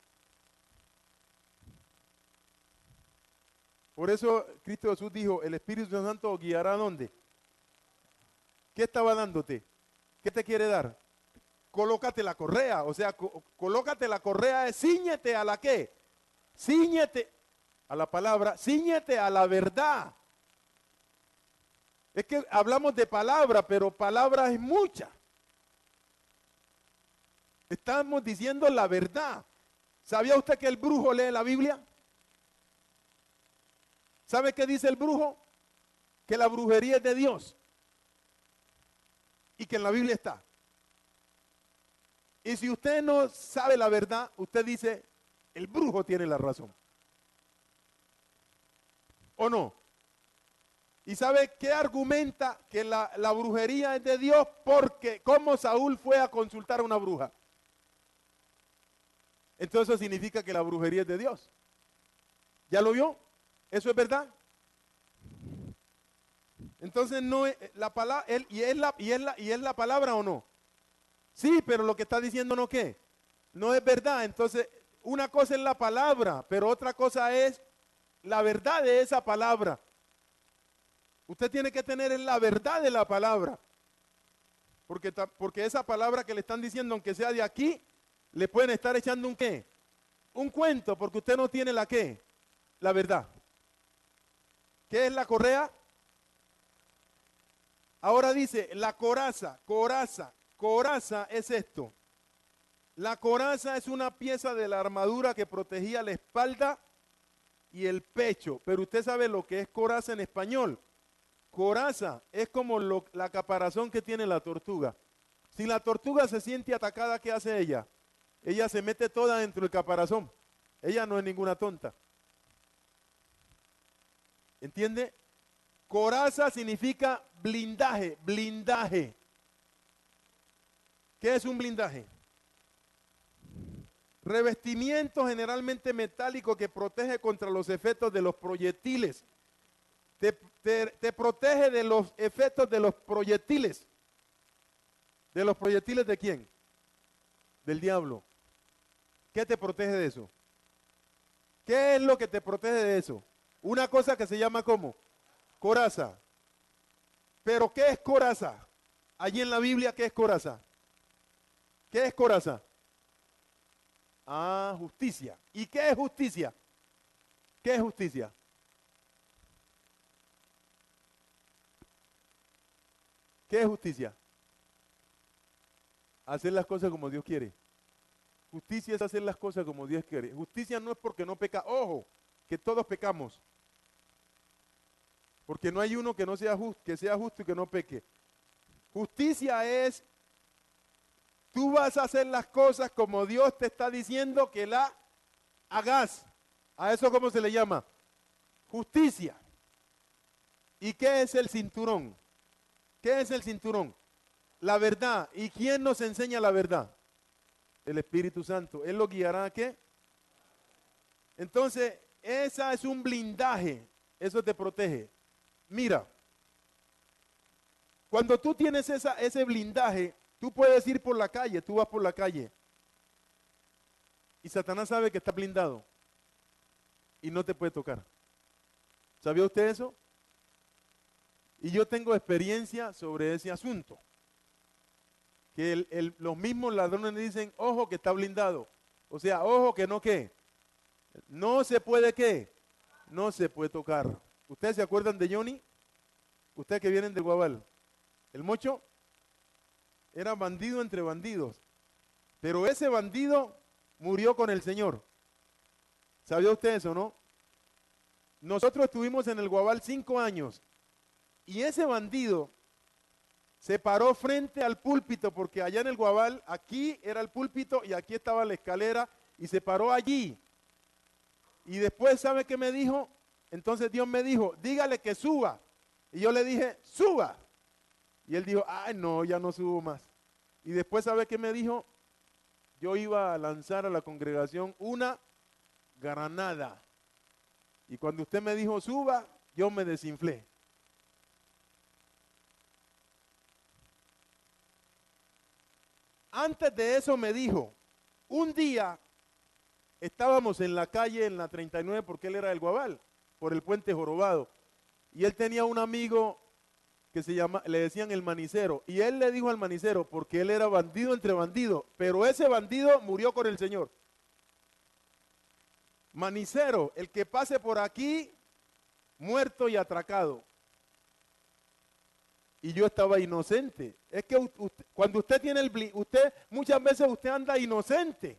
Por eso Cristo Jesús dijo, el Espíritu Santo guiará ¿a dónde? ¿Qué estaba dándote? ¿Qué te quiere dar? Colócate la correa, o sea, colócate la correa, cíñete a la qué, cíñete a la palabra, cíñete a la verdad. Es que hablamos de palabra, pero palabra es mucha. Estamos diciendo la verdad. ¿Sabía usted que el brujo lee la Biblia? ¿Sabe qué dice el brujo? Que la brujería es de Dios y que en la Biblia está. Y si usted no sabe la verdad, usted dice, el brujo tiene la razón. ¿O no? ¿Y sabe qué argumenta que la brujería es de Dios? Porque como Saúl fue a consultar a una bruja. Entonces eso significa que la brujería es de Dios. ¿Ya lo vio? ¿Eso es verdad? Entonces no es la palabra, y es la palabra o no. Sí, pero lo que está diciendo no qué. No es verdad. Entonces, una cosa es la palabra, pero otra cosa es la verdad de esa palabra. Usted tiene que tener la verdad de la palabra. Porque esa palabra que le están diciendo, aunque sea de aquí, le pueden estar echando un qué. Un cuento, porque usted no tiene la qué. La verdad. ¿Qué es la correa? Ahora dice, la coraza, coraza. Coraza es esto. La coraza es una pieza de la armadura que protegía la espalda y el pecho. Pero usted sabe lo que es coraza en español. Coraza es como la caparazón que tiene la tortuga. Si la tortuga se siente atacada, ¿qué hace ella? Ella se mete toda dentro del caparazón. Ella no es ninguna tonta. ¿Entiende? Coraza significa blindaje, blindaje. ¿Qué es un blindaje? Revestimiento generalmente metálico que protege contra los efectos de los proyectiles. Te protege de los efectos de los proyectiles. ¿De los proyectiles de quién? Del diablo. ¿Qué te protege de eso? ¿Qué es lo que te protege de eso? Una cosa que se llama ¿cómo? Coraza. ¿Pero qué es coraza? Allí en la Biblia, ¿qué es coraza? ¿Qué es coraza? Ah, justicia. ¿Y qué es justicia? ¿Qué es justicia? ¿Qué es justicia? Hacer las cosas como Dios quiere. Justicia es hacer las cosas como Dios quiere. Justicia no es porque no peca. Ojo, que todos pecamos. Porque no hay uno que no sea justo, que sea justo y que no peque. Justicia es, tú vas a hacer las cosas como Dios te está diciendo que la hagas. ¿A eso cómo se le llama? Justicia. ¿Y qué es el cinturón? ¿Qué es el cinturón? La verdad. ¿Y quién nos enseña la verdad? El Espíritu Santo. ¿Él lo guiará a qué? Entonces, esa es un blindaje. Eso te protege. Mira, cuando tú tienes ese blindaje, tú puedes ir por la calle, tú vas por la calle. Y Satanás sabe que está blindado. Y no te puede tocar. ¿Sabía usted eso? Y yo tengo experiencia sobre ese asunto. Que los mismos ladrones dicen, ojo que está blindado. O sea, ojo que no qué. No se puede qué. No se puede tocar. ¿Ustedes se acuerdan de Johnny? Ustedes que vienen del Guabal. El Mocho era bandido entre bandidos. Pero ese bandido murió con el Señor. ¿Sabía usted eso, no? Nosotros estuvimos en el Guabal 5 años. Y ese bandido se paró frente al púlpito, porque allá en el Guabal, aquí era el púlpito y aquí estaba la escalera, y se paró allí. Y después, ¿sabe qué me dijo? Entonces Dios me dijo, dígale que suba. Y yo le dije, suba. Y él dijo, ay no, ya no subo más. Y después, ¿sabe qué me dijo? Yo iba a lanzar a la congregación una granada. Y cuando usted me dijo, suba, yo me desinflé. Antes de eso me dijo, un día estábamos en la calle, en la 39, porque él era del Guabal, por el puente Jorobado. Y él tenía un amigo que le decían el manicero. Y él le dijo al manicero, porque él era bandido entre bandidos, pero ese bandido murió con el Señor. Manicero, el que pase por aquí, muerto y atracado. Y yo estaba inocente. Es que cuando usted tiene usted muchas veces usted anda inocente,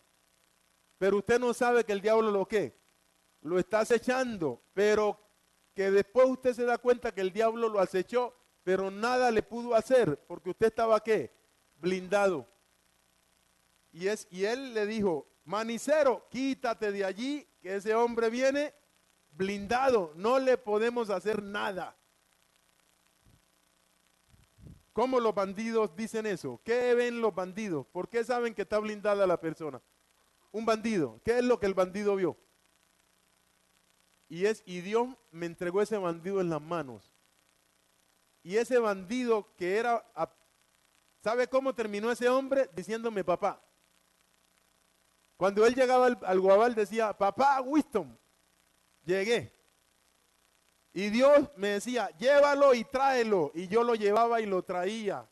pero usted no sabe que el diablo lo que lo está acechando, pero que después usted se da cuenta que el diablo lo acechó, pero nada le pudo hacer, porque usted estaba ¿qué? Blindado. Y él le dijo, manicero, quítate de allí, que ese hombre viene blindado, no le podemos hacer nada. ¿Cómo los bandidos dicen eso? ¿Qué ven los bandidos? ¿Por qué saben que está blindada la persona? Un bandido. ¿Qué es lo que el bandido vio? Y Dios me entregó ese bandido en las manos. Y ese bandido que era, ¿sabe cómo terminó ese hombre? Diciéndome papá. Cuando él llegaba al Guabal decía, papá Winston, llegué. Y Dios me decía, llévalo y tráelo. Y yo lo llevaba y lo traía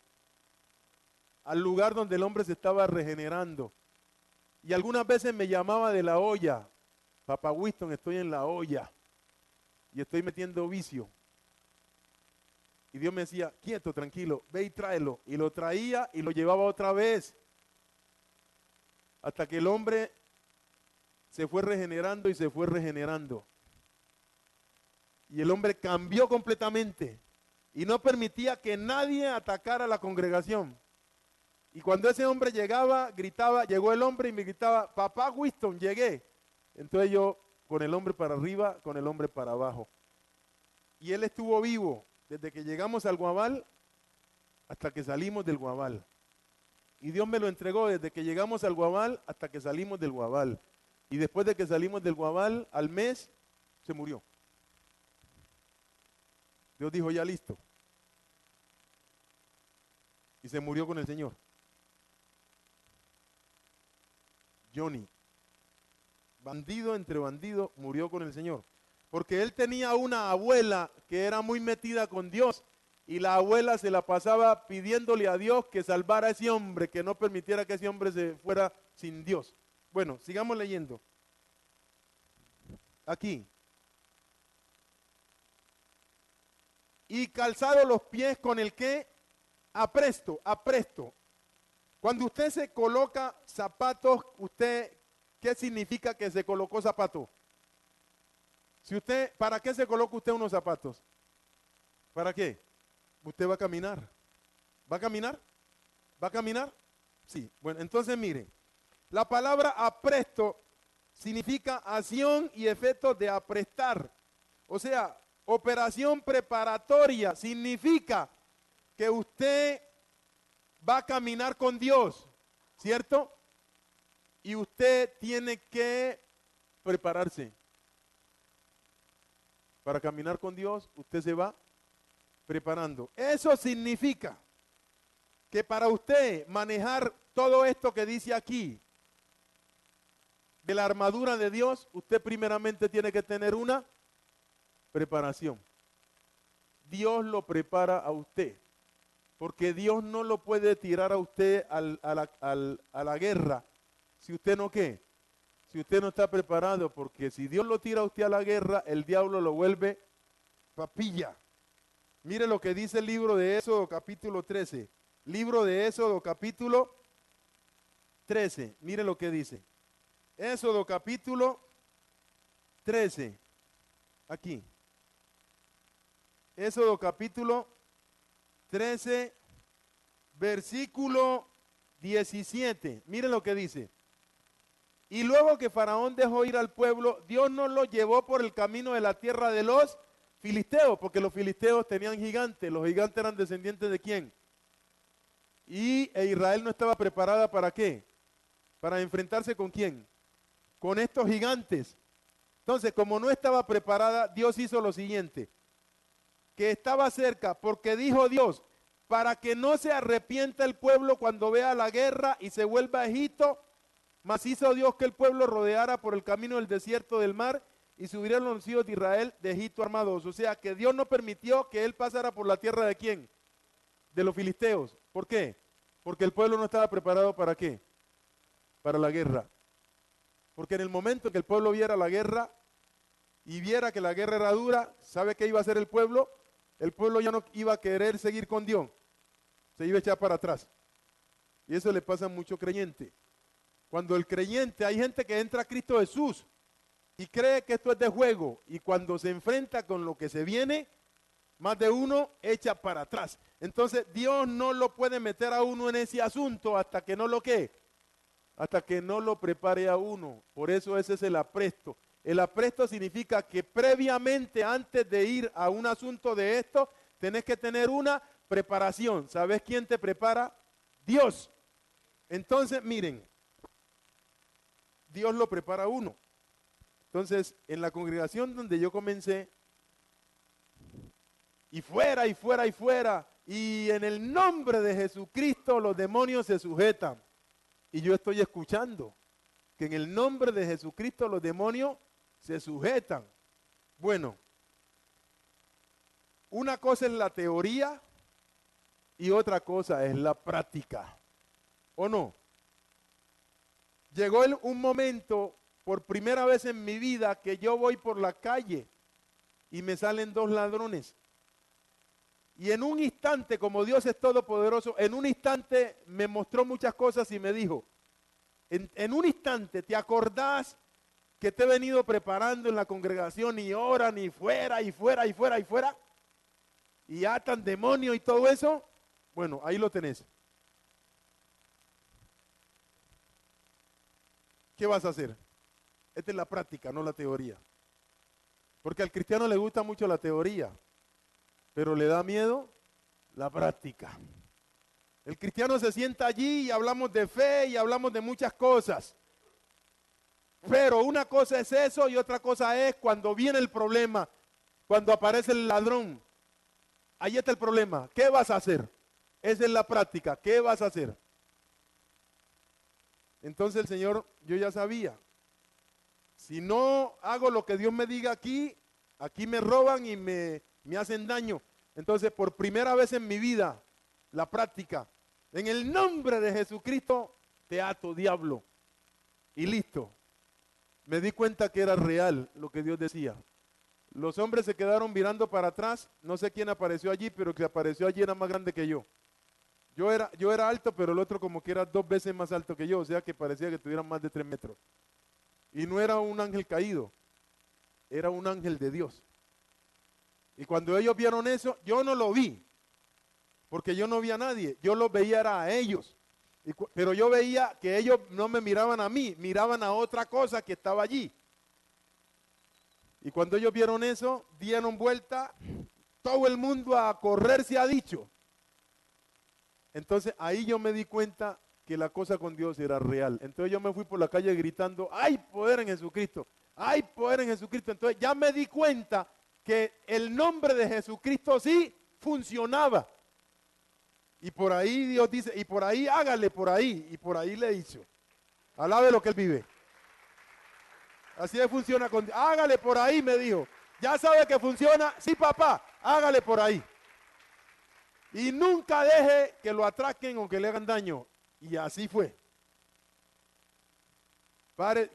al lugar donde el hombre se estaba regenerando. Y algunas veces me llamaba de la olla. Papá Winston, estoy en la olla. Y estoy metiendo vicio. Y Dios me decía, quieto, tranquilo, ve y tráelo. Y lo traía y lo llevaba otra vez. Hasta que el hombre se fue regenerando y se fue regenerando. Y el hombre cambió completamente y no permitía que nadie atacara a la congregación. Y cuando ese hombre llegaba, gritaba, llegó el hombre y me gritaba, papá Winston, llegué. Entonces yo con el hombre para arriba, con el hombre para abajo. Y él estuvo vivo desde que llegamos al Guabal hasta que salimos del Guabal. Y Dios me lo entregó desde que llegamos al Guabal hasta que salimos del Guabal. Y después de que salimos del Guabal, al mes, se murió. Dios dijo, ya listo. Y se murió con el Señor. Johnny, bandido entre bandidos, murió con el Señor. Porque él tenía una abuela que era muy metida con Dios. Y la abuela se la pasaba pidiéndole a Dios que salvara a ese hombre, que no permitiera que ese hombre se fuera sin Dios. Bueno, sigamos leyendo. Aquí. Y calzado los pies con el que apresto, apresto. Cuando usted se coloca zapatos, usted, ¿qué significa que se colocó zapato? Si usted, ¿para qué se coloca usted unos zapatos? ¿Para qué? Usted va a caminar. ¿Va a caminar? ¿Va a caminar? Sí. Bueno, entonces mire, la palabra apresto significa acción y efecto de aprestar. O sea, operación preparatoria significa que usted va a caminar con Dios, ¿cierto? Y usted tiene que prepararse. Para caminar con Dios, usted se va preparando. Eso significa que para usted manejar todo esto que dice aquí, de la armadura de Dios, usted primeramente tiene que tener una preparación. Dios lo prepara a usted, porque Dios no lo puede tirar a usted a la guerra si usted no qué, si usted no está preparado, porque si Dios lo tira a usted a la guerra, el diablo lo vuelve papilla. Mire lo que dice el libro de Éxodo capítulo 13. Libro de Éxodo capítulo 13. Mire lo que dice. Éxodo capítulo 13. Aquí. Éxodo capítulo 13, versículo 17. Mire lo que dice. Y luego que Faraón dejó ir al pueblo, Dios no lo llevó por el camino de la tierra de los filisteos, porque los filisteos tenían gigantes. Los gigantes eran descendientes de ¿quién? Y Israel no estaba preparada ¿para qué? Para enfrentarse ¿con quién? Con estos gigantes. Entonces, como no estaba preparada, Dios hizo lo siguiente, que estaba cerca, porque dijo Dios, para que no se arrepienta el pueblo cuando vea la guerra y se vuelva a Egipto, mas hizo Dios que el pueblo rodeara por el camino del desierto del mar y subieran los hijos de Israel de Egipto armados. O sea, que Dios no permitió que él pasara por la tierra de ¿quién? De los filisteos. ¿Por qué? Porque el pueblo no estaba preparado ¿para qué? Para la guerra. Porque en el momento que el pueblo viera la guerra y viera que la guerra era dura, ¿sabe qué iba a hacer el pueblo? El pueblo ya no iba a querer seguir con Dios, se iba a echar para atrás. Y eso le pasa a mucho creyente. Cuando el creyente, hay gente que entra a Cristo Jesús y cree que esto es de juego, y cuando se enfrenta con lo que se viene, más de uno echa para atrás. Entonces Dios no lo puede meter a uno en ese asunto hasta que no lo ¿qué? Hasta que no lo prepare a uno. Por eso ese es el apresto. El apresto significa que previamente, antes de ir a un asunto de esto, tenés que tener una preparación. ¿Sabes quién te prepara? Dios. Entonces, miren, Dios lo prepara a uno. Entonces, en la congregación donde yo comencé, y fuera, y fuera, y fuera, y en el nombre de Jesucristo los demonios se sujetan. Y yo estoy escuchando que en el nombre de Jesucristo los demonios se sujetan. Bueno, una cosa es la teoría y otra cosa es la práctica. ¿O no? Llegó un momento, por primera vez en mi vida, que yo voy por la calle y me salen dos ladrones. Y en un instante, como Dios es todopoderoso, en un instante me mostró muchas cosas y me dijo, en un instante, ¿te acordás que te he venido preparando en la congregación y oran y fuera y fuera y fuera y fuera? Y atan demonios y todo eso. Bueno, ahí lo tenés. ¿Qué vas a hacer? Esta es la práctica, no la teoría. Porque al cristiano le gusta mucho la teoría, pero le da miedo la práctica. El cristiano se sienta allí y hablamos de fe y hablamos de muchas cosas. Pero una cosa es eso y otra cosa es cuando viene el problema, cuando aparece el ladrón. Ahí está el problema. ¿Qué vas a hacer? Esa es la práctica. ¿Qué vas a hacer? Entonces el Señor, yo ya sabía. Si no hago lo que Dios me diga aquí, aquí me roban y me hacen daño. Entonces, por primera vez en mi vida, la práctica. En el nombre de Jesucristo, te ato, diablo. y listo. Me di cuenta que era real lo que Dios decía. Los hombres se quedaron mirando para atrás, no sé quién apareció allí, pero el que apareció allí era más grande que yo. Yo era alto, pero el otro como que era 2 veces más alto que yo, o sea que parecía que tuviera más de 3 metros. Y no era un ángel caído, era un ángel de Dios. Y cuando ellos vieron eso, yo no lo vi, porque yo no vi a nadie, yo los veía era a ellos. Pero yo veía que ellos no me miraban a mí, miraban a otra cosa que estaba allí. Y cuando ellos vieron eso, dieron vuelta, todo el mundo a correr se ha dicho. Entonces ahí yo me di cuenta que la cosa con Dios era real. Entonces yo me fui por la calle gritando, ¡hay poder en Jesucristo! ¡Hay poder en Jesucristo! Entonces ya me di cuenta que el nombre de Jesucristo sí funcionaba. Y por ahí Dios dice, y por ahí hágale por ahí. Y por ahí le he dicho, alabe lo que Él vive. Así funciona con Dios. Hágale por ahí, me dijo. ¿Ya sabe que funciona? Sí, papá, hágale por ahí. Y nunca deje que lo atraquen o que le hagan daño. Y así fue.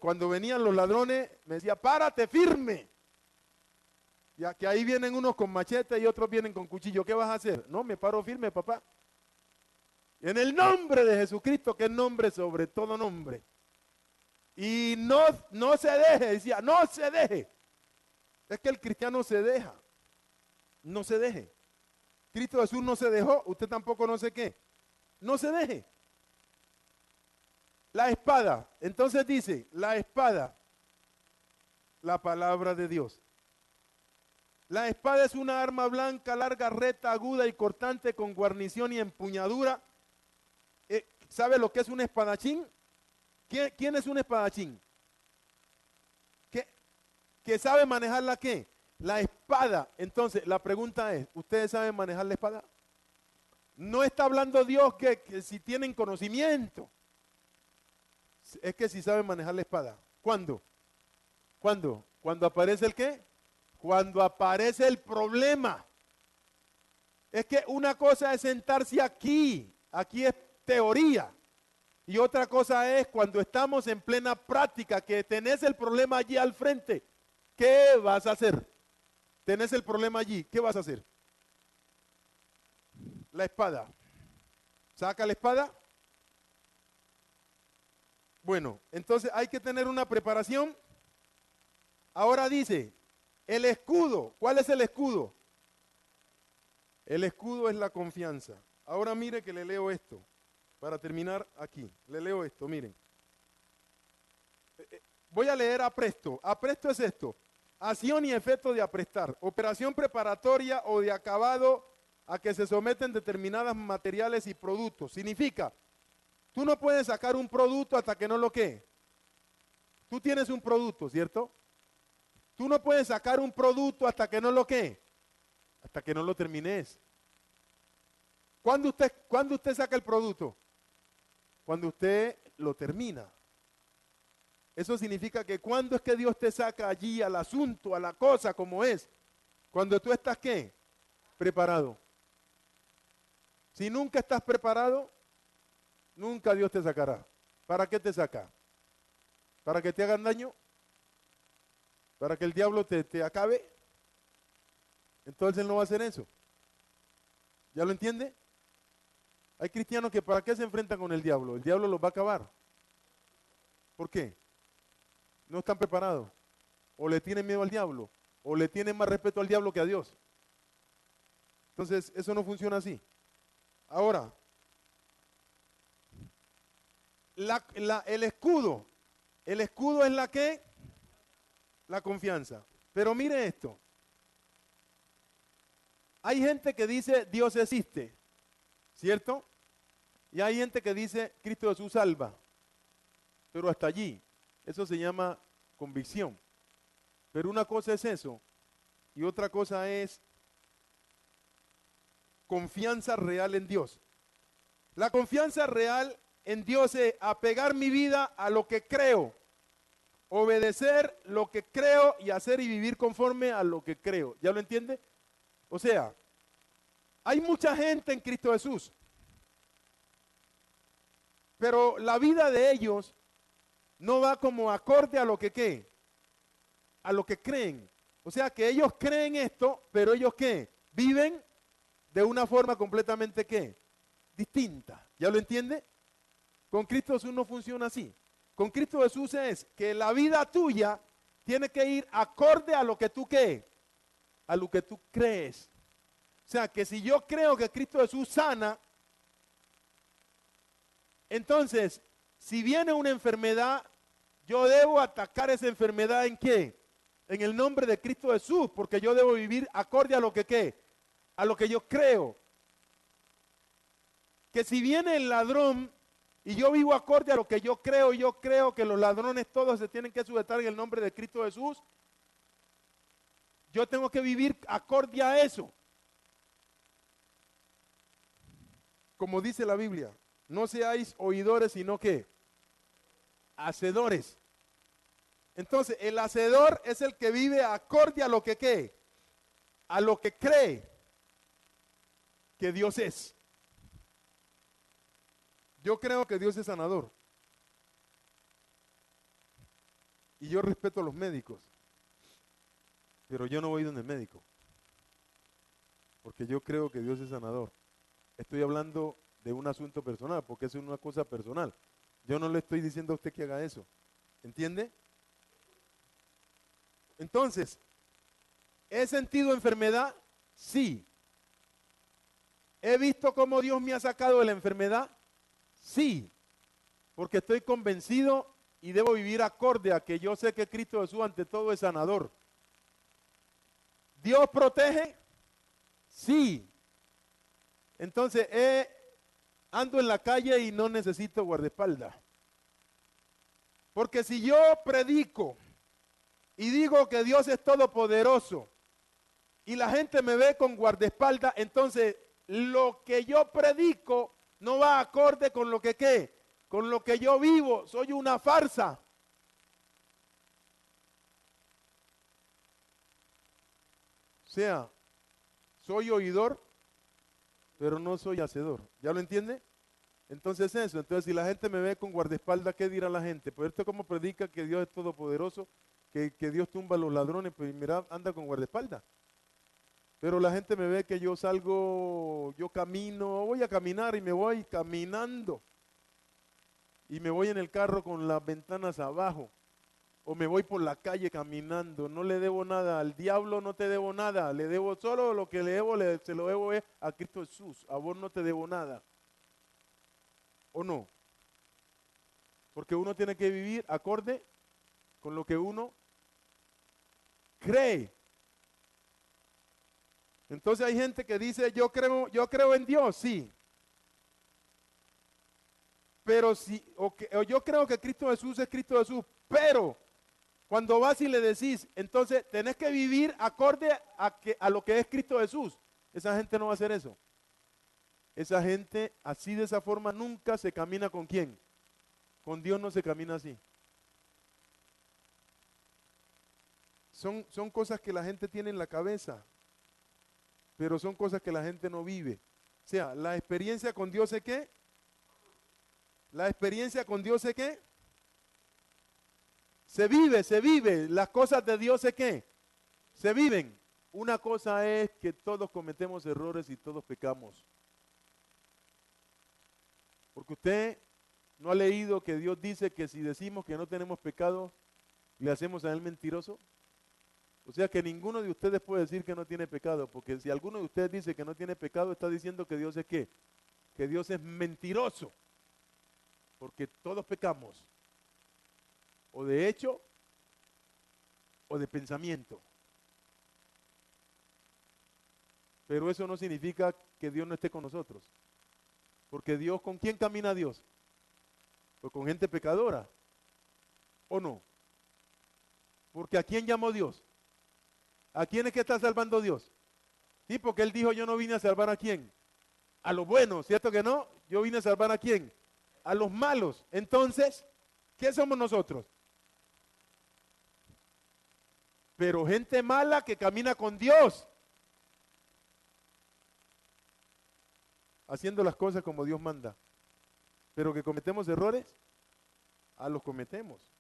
Cuando venían los ladrones, me decía, párate firme. Ya que ahí vienen unos con machete y otros vienen con cuchillo. ¿Qué vas a hacer? No, me paro firme, papá. En el nombre de Jesucristo, que es nombre sobre todo nombre. Y no se deje, decía, no se deje. Es que el cristiano se deja. No se deje. Cristo Jesús no se dejó, usted tampoco no sé qué. No se deje. La espada, entonces dice, la espada, la palabra de Dios. La espada es una arma blanca, larga, recta, aguda y cortante con guarnición y empuñadura. ¿Sabe lo que es un espadachín? ¿Quién es un espadachín? ¿Que sabe manejar la qué? La espada. Entonces, la pregunta es, ¿ustedes saben manejar la espada? No está hablando Dios que si tienen conocimiento. Es que si saben manejar la espada. ¿Cuándo? ¿Cuándo? ¿Cuando aparece el qué? Cuando aparece el problema. Es que una cosa es sentarse aquí. Aquí es teoría. Y otra cosa es cuando estamos en plena práctica, que tenés el problema allí al frente. ¿Qué vas a hacer? Tenés el problema allí. ¿Qué vas a hacer? La espada. ¿Saca la espada? Bueno, entonces hay que tener una preparación. Ahora dice, el escudo. ¿Cuál es el escudo? El escudo es la confianza. Ahora mire que le leo esto. Para terminar aquí, le leo esto, miren. Voy a leer apresto. Apresto es esto. Acción y efecto de aprestar. Operación preparatoria o de acabado a que se someten determinados materiales y productos. Significa, tú no puedes sacar un producto hasta que no lo ¿qué? Tú tienes un producto, ¿cierto? Tú no puedes sacar un producto hasta que no lo ¿qué? Hasta que no lo termines. ¿Cuándo usted saca el producto? Cuando usted lo termina. Eso significa que cuando es que Dios te saca allí al asunto, a la cosa como es. Cuando tú estás ¿qué? Preparado. Si nunca estás preparado, nunca Dios te sacará. ¿Para qué te saca? ¿Para que te hagan daño? ¿Para que el diablo te acabe? Entonces Él no va a hacer eso. ¿Ya lo entiende? Hay cristianos que ¿para qué se enfrentan con el diablo? El diablo los va a acabar. ¿Por qué? No están preparados. O le tienen miedo al diablo. O le tienen más respeto al diablo que a Dios. Entonces, eso no funciona así. Ahora, el escudo. El escudo es la que? La confianza. Pero mire esto. Hay gente que dice Dios existe. ¿Cierto? Y hay gente que dice Cristo Jesús salva. Pero hasta allí. Eso se llama convicción. Pero una cosa es eso. Y otra cosa es confianza real en Dios. La confianza real en Dios es apegar mi vida a lo que creo. Obedecer lo que creo y hacer y vivir conforme a lo que creo. ¿Ya lo entiende? O sea, hay mucha gente en Cristo Jesús. Pero la vida de ellos no va como acorde a lo que ¿qué? A lo que creen. O sea que ellos creen esto, pero ellos ¿qué? Viven de una forma completamente ¿qué? Distinta. ¿Ya lo entiende? Con Cristo Jesús no funciona así. Con Cristo Jesús es que la vida tuya tiene que ir acorde a lo que tú ¿qué? A lo que tú crees. O sea que si yo creo que Cristo Jesús sana, entonces, si viene una enfermedad, yo debo atacar esa enfermedad ¿en qué? En el nombre de Cristo Jesús, porque yo debo vivir acorde a lo que ¿qué? A lo que yo creo. Que si viene el ladrón y yo vivo acorde a lo que yo creo que los ladrones todos se tienen que sujetar en el nombre de Cristo Jesús, yo tengo que vivir acorde a eso. Como dice la Biblia, no seáis oidores, sino que hacedores. Entonces, el hacedor es el que vive acorde a lo que ¿qué? A lo que cree que Dios es. Yo creo que Dios es sanador. Y yo respeto a los médicos. Pero yo no voy donde el médico. Porque yo creo que Dios es sanador. Estoy hablando de un asunto personal, porque es una cosa personal. Yo no le estoy diciendo a usted que haga eso. ¿Entiende? Entonces, ¿he sentido enfermedad? Sí. ¿He visto cómo Dios me ha sacado de la enfermedad? Sí. Porque estoy convencido y debo vivir acorde a que yo sé que Cristo Jesús ante todo es sanador. ¿Dios protege? Sí. Entonces, ando en la calle y no necesito guardaespaldas. Porque si yo predico y digo que Dios es todopoderoso y la gente me ve con guardaespaldas, entonces lo que yo predico no va acorde con lo que ¿qué? Con lo que yo vivo. Soy una farsa. O sea, soy oidor, pero no soy hacedor. ¿Ya lo entiende? Entonces eso, entonces si la gente me ve con guardaespaldas, ¿qué dirá la gente? Pues esto como predica que Dios es todopoderoso, que Dios tumba a los ladrones, pues mira, anda con guardaespaldas. Pero la gente me ve que yo salgo, yo camino, voy a caminar y me voy caminando. Y me voy en el carro con las ventanas abajo. O me voy por la calle caminando. No le debo nada al diablo, no te debo nada. Le debo solo lo que le debo, se lo debo a Cristo Jesús. A vos no te debo nada. ¿O no? Porque uno tiene que vivir acorde con lo que uno cree. Entonces hay gente que dice, yo creo en Dios, sí. Pero si, o yo creo que Cristo Jesús es Cristo Jesús, pero cuando vas y le decís, entonces tenés que vivir acorde a lo que es Cristo Jesús. Esa gente no va a hacer eso. Esa gente así de esa forma nunca se camina con quién. Con Dios no se camina así. Son cosas que la gente tiene en la cabeza, pero son cosas que la gente no vive. O sea, la experiencia con Dios es qué. La experiencia con Dios es qué. Se vive. Las cosas de Dios es qué. Se viven. Una cosa es que todos cometemos errores y todos pecamos. Porque usted no ha leído que Dios dice que si decimos que no tenemos pecado, le hacemos a él mentiroso. O sea que ninguno de ustedes puede decir que no tiene pecado, porque si alguno de ustedes dice que no tiene pecado, está diciendo que Dios es qué, que Dios es mentiroso, porque todos pecamos, o de hecho, o de pensamiento. Pero eso no significa que Dios no esté con nosotros, porque Dios, ¿con quién camina Dios? Pues con gente pecadora, ¿o no? Porque ¿a quién llamó Dios? ¿A quién es que está salvando Dios? Sí, porque Él dijo, yo no vine a salvar a quién. A los buenos, ¿cierto que no? Yo vine a salvar a quién. A los malos. Entonces, ¿qué somos nosotros? Pero gente mala que camina con Dios. Haciendo las cosas como Dios manda. Pero que cometemos errores. Los cometemos.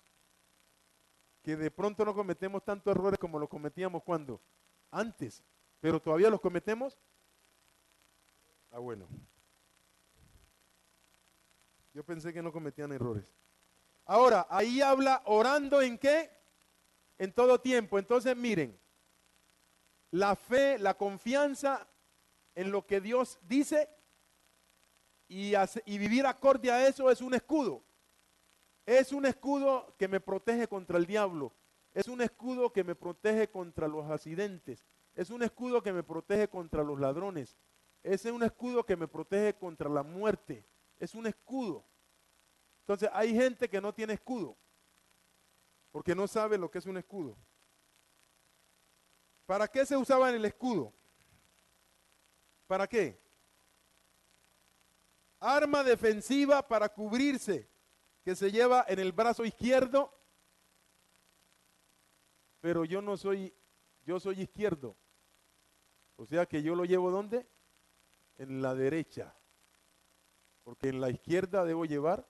Que de pronto no cometemos tantos errores como los cometíamos cuando antes, pero todavía los cometemos. Bueno. Yo pensé que no cometían errores. Ahora, ahí habla orando ¿en qué? En todo tiempo. Entonces, miren, la fe, la confianza en lo que Dios dice y vivir acorde a eso es un escudo. Es un escudo que me protege contra el diablo. Es un escudo que me protege contra los accidentes. Es un escudo que me protege contra los ladrones. Es un escudo que me protege contra la muerte. Es un escudo. Entonces hay gente que no tiene escudo porque no sabe lo que es un escudo. ¿Para qué se usaba el escudo? ¿Para qué? Arma defensiva para cubrirse, que se lleva en el brazo izquierdo, pero yo soy izquierdo. O sea que yo lo llevo ¿dónde? En la derecha. Porque en la izquierda debo llevar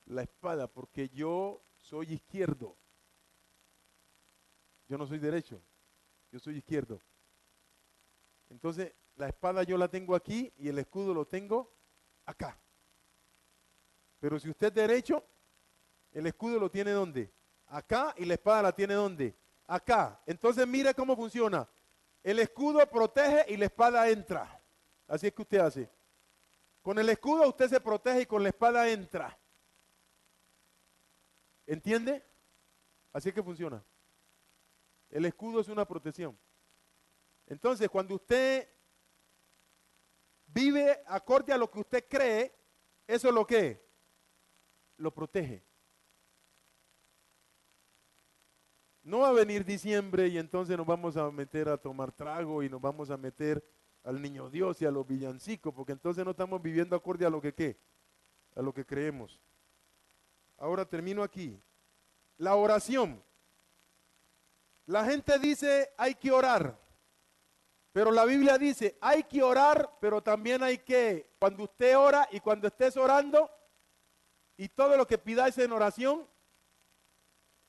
la espada, porque yo soy izquierdo. Yo no soy derecho, yo soy izquierdo. Entonces, la espada yo la tengo aquí y el escudo lo tengo acá. Pero si usted es derecho, el escudo lo tiene ¿dónde? Acá, y la espada la tiene ¿dónde? Acá. Entonces, mire cómo funciona. El escudo protege y la espada entra. Así es que usted hace. Con el escudo usted se protege y con la espada entra. ¿Entiende? Así es que funciona. El escudo es una protección. Entonces, cuando usted vive acorde a lo que usted cree, eso es lo que lo protege. No va a venir diciembre y entonces nos vamos a meter a tomar trago y nos vamos a meter al niño Dios y a los villancicos, porque entonces no estamos viviendo acorde a lo que ¿qué? A lo que creemos. Ahora termino aquí. La oración. La gente dice hay que orar, pero la Biblia dice hay que orar, pero también hay que, cuando usted ora y cuando estés orando y todo lo que pidáis en oración,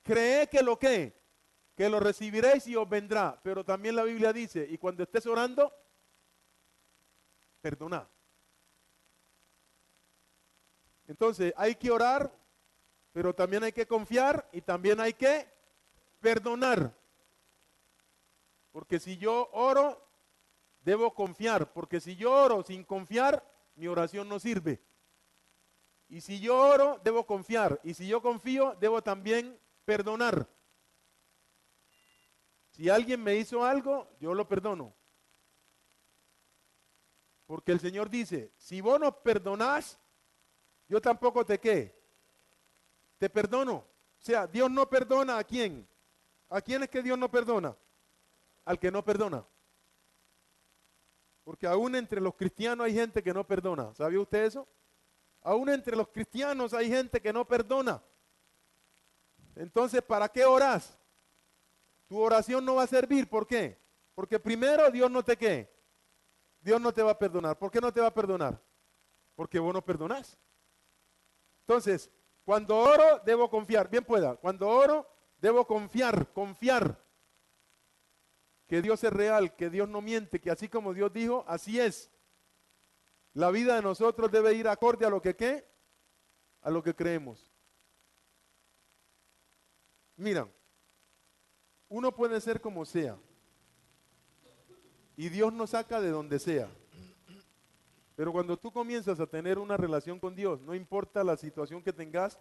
cree que lo que lo recibiréis y os vendrá. Pero también la Biblia dice, y cuando estés orando, perdona. Entonces hay que orar, pero también hay que confiar y también hay que perdonar. Porque si yo oro, debo confiar. Porque si yo oro sin confiar, mi oración no sirve. Y si yo oro, debo confiar. Y si yo confío, debo también perdonar. Si alguien me hizo algo, yo lo perdono. Porque el Señor dice, si vos no perdonás, yo tampoco te te perdono. O sea, Dios no perdona ¿a quién? ¿A quién es que Dios no perdona? Al que no perdona. Porque aún entre los cristianos hay gente que no perdona. ¿Sabía usted eso? Aún entre los cristianos hay gente que no perdona. Entonces, ¿para qué orás? Tu oración no va a servir. ¿Por qué? Porque primero Dios no te Dios no te va a perdonar. ¿Por qué no te va a perdonar? Porque vos no perdonás. Entonces, cuando oro, debo confiar. Bien pueda. Cuando oro, debo confiar que Dios es real, que Dios no miente, que así como Dios dijo, así es. La vida de nosotros debe ir acorde a lo que ¿qué? A lo que creemos. Mira, uno puede ser como sea y Dios nos saca de donde sea. Pero cuando tú comienzas a tener una relación con Dios, no importa la situación que tengas,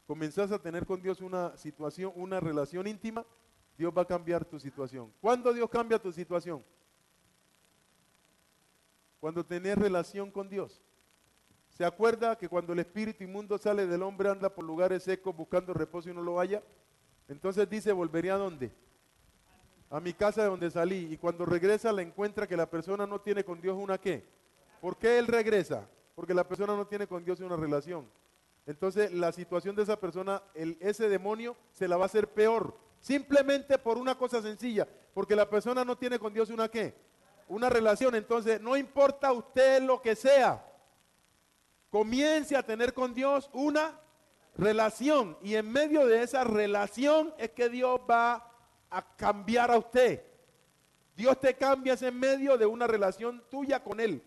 comenzás a tener con Dios una situación, una relación íntima, Dios va a cambiar tu situación. ¿Cuándo Dios cambia tu situación? Cuando tenés relación con Dios. ¿Se acuerda que cuando el espíritu inmundo sale del hombre anda por lugares secos buscando reposo y no lo halla? Entonces dice, ¿volvería a dónde? A mi casa de donde salí. Y cuando regresa la encuentra que la persona no tiene con Dios una ¿qué? ¿Por qué él regresa? Porque la persona no tiene con Dios una relación. Entonces la situación de esa persona, ese demonio se la va a hacer peor. Simplemente por una cosa sencilla. Porque la persona no tiene con Dios una ¿qué? Una relación. Entonces no importa a usted lo que sea. Comience a tener con Dios una Relación. Y en medio de esa relación es que Dios va a cambiar a usted. Dios te cambia en medio de una relación tuya con Él.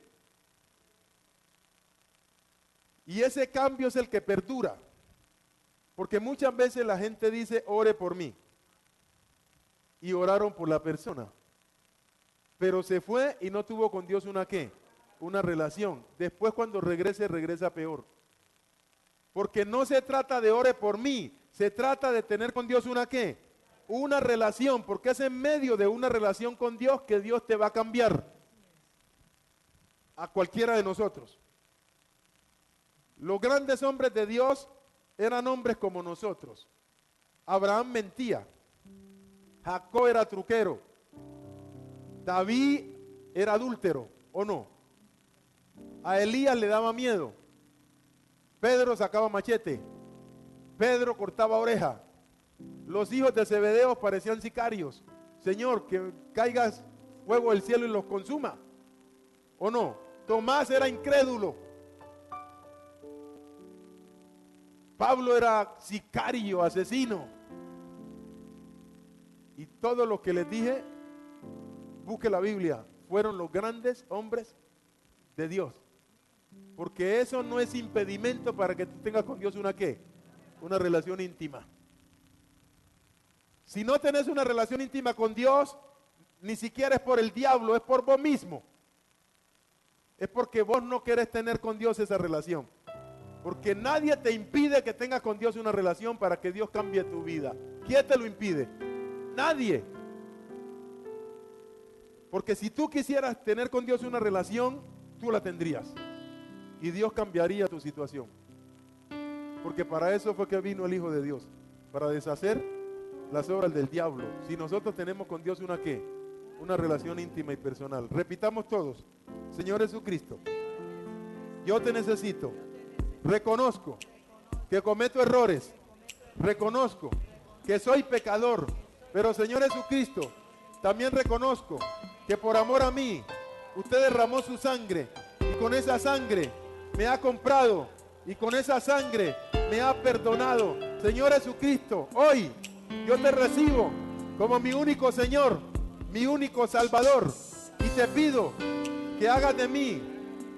Y ese cambio es el que perdura. Porque muchas veces la gente dice, ore por mí. Y oraron por la persona. Pero se fue y no tuvo con Dios una ¿qué? Una relación. Después cuando regrese, regresa peor. Porque no se trata de ore por mí. Se trata de tener con Dios una ¿qué? Una relación. Porque es en medio de una relación con Dios que Dios te va a cambiar. A cualquiera de nosotros. Los grandes hombres de Dios eran hombres como nosotros. Abraham mentía. Jacob era truquero. David era adúltero, ¿o no? A Elías le daba miedo. Pedro sacaba machete. Pedro cortaba oreja. Los hijos de Zebedeo parecían sicarios. Señor, que caiga fuego del cielo y los consuma. ¿O no? Tomás era incrédulo. Pablo era sicario, asesino. Y todo lo que les dije, busque la Biblia, fueron los grandes hombres de Dios. Porque eso no es impedimento para que tú tengas con Dios una ¿qué? Una relación íntima. Si no tenés una relación íntima con Dios, ni siquiera es por el diablo, es por vos mismo. Es porque vos no querés tener con Dios esa relación. Porque nadie te impide que tengas con Dios una relación para que Dios cambie tu vida. ¿Quién te lo impide? Nadie. Porque si tú quisieras tener con Dios una relación, tú la tendrías. Y Dios cambiaría tu situación. Porque para eso fue que vino el Hijo de Dios. Para deshacer las obras del diablo. Si nosotros tenemos con Dios una ¿qué? Una relación íntima y personal. Repitamos todos. Señor Jesucristo, yo te necesito. Reconozco que cometo errores. Reconozco que soy pecador. Pero Señor Jesucristo, también reconozco que por amor a mí, usted derramó su sangre. Y con esa sangre me ha comprado. Y con esa sangre me ha perdonado. Señor Jesucristo, hoy yo te recibo como mi único Señor, mi único Salvador. Y te pido que hagas de mí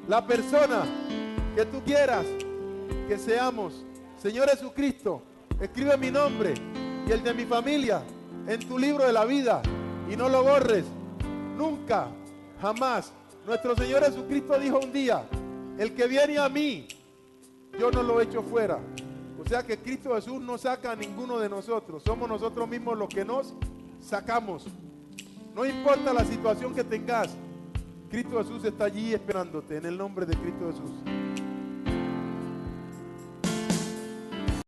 la persona que tú quieras que seamos. Señor Jesucristo, escribe mi nombre y el de mi familia en tu libro de la vida y no lo borres nunca, jamás. Nuestro Señor Jesucristo dijo un día, el que viene a mí, yo no lo echo fuera. O sea que Cristo Jesús no saca a ninguno de nosotros, somos nosotros mismos los que nos sacamos. No importa la situación que tengas, Cristo Jesús está allí esperándote en el nombre de Cristo Jesús.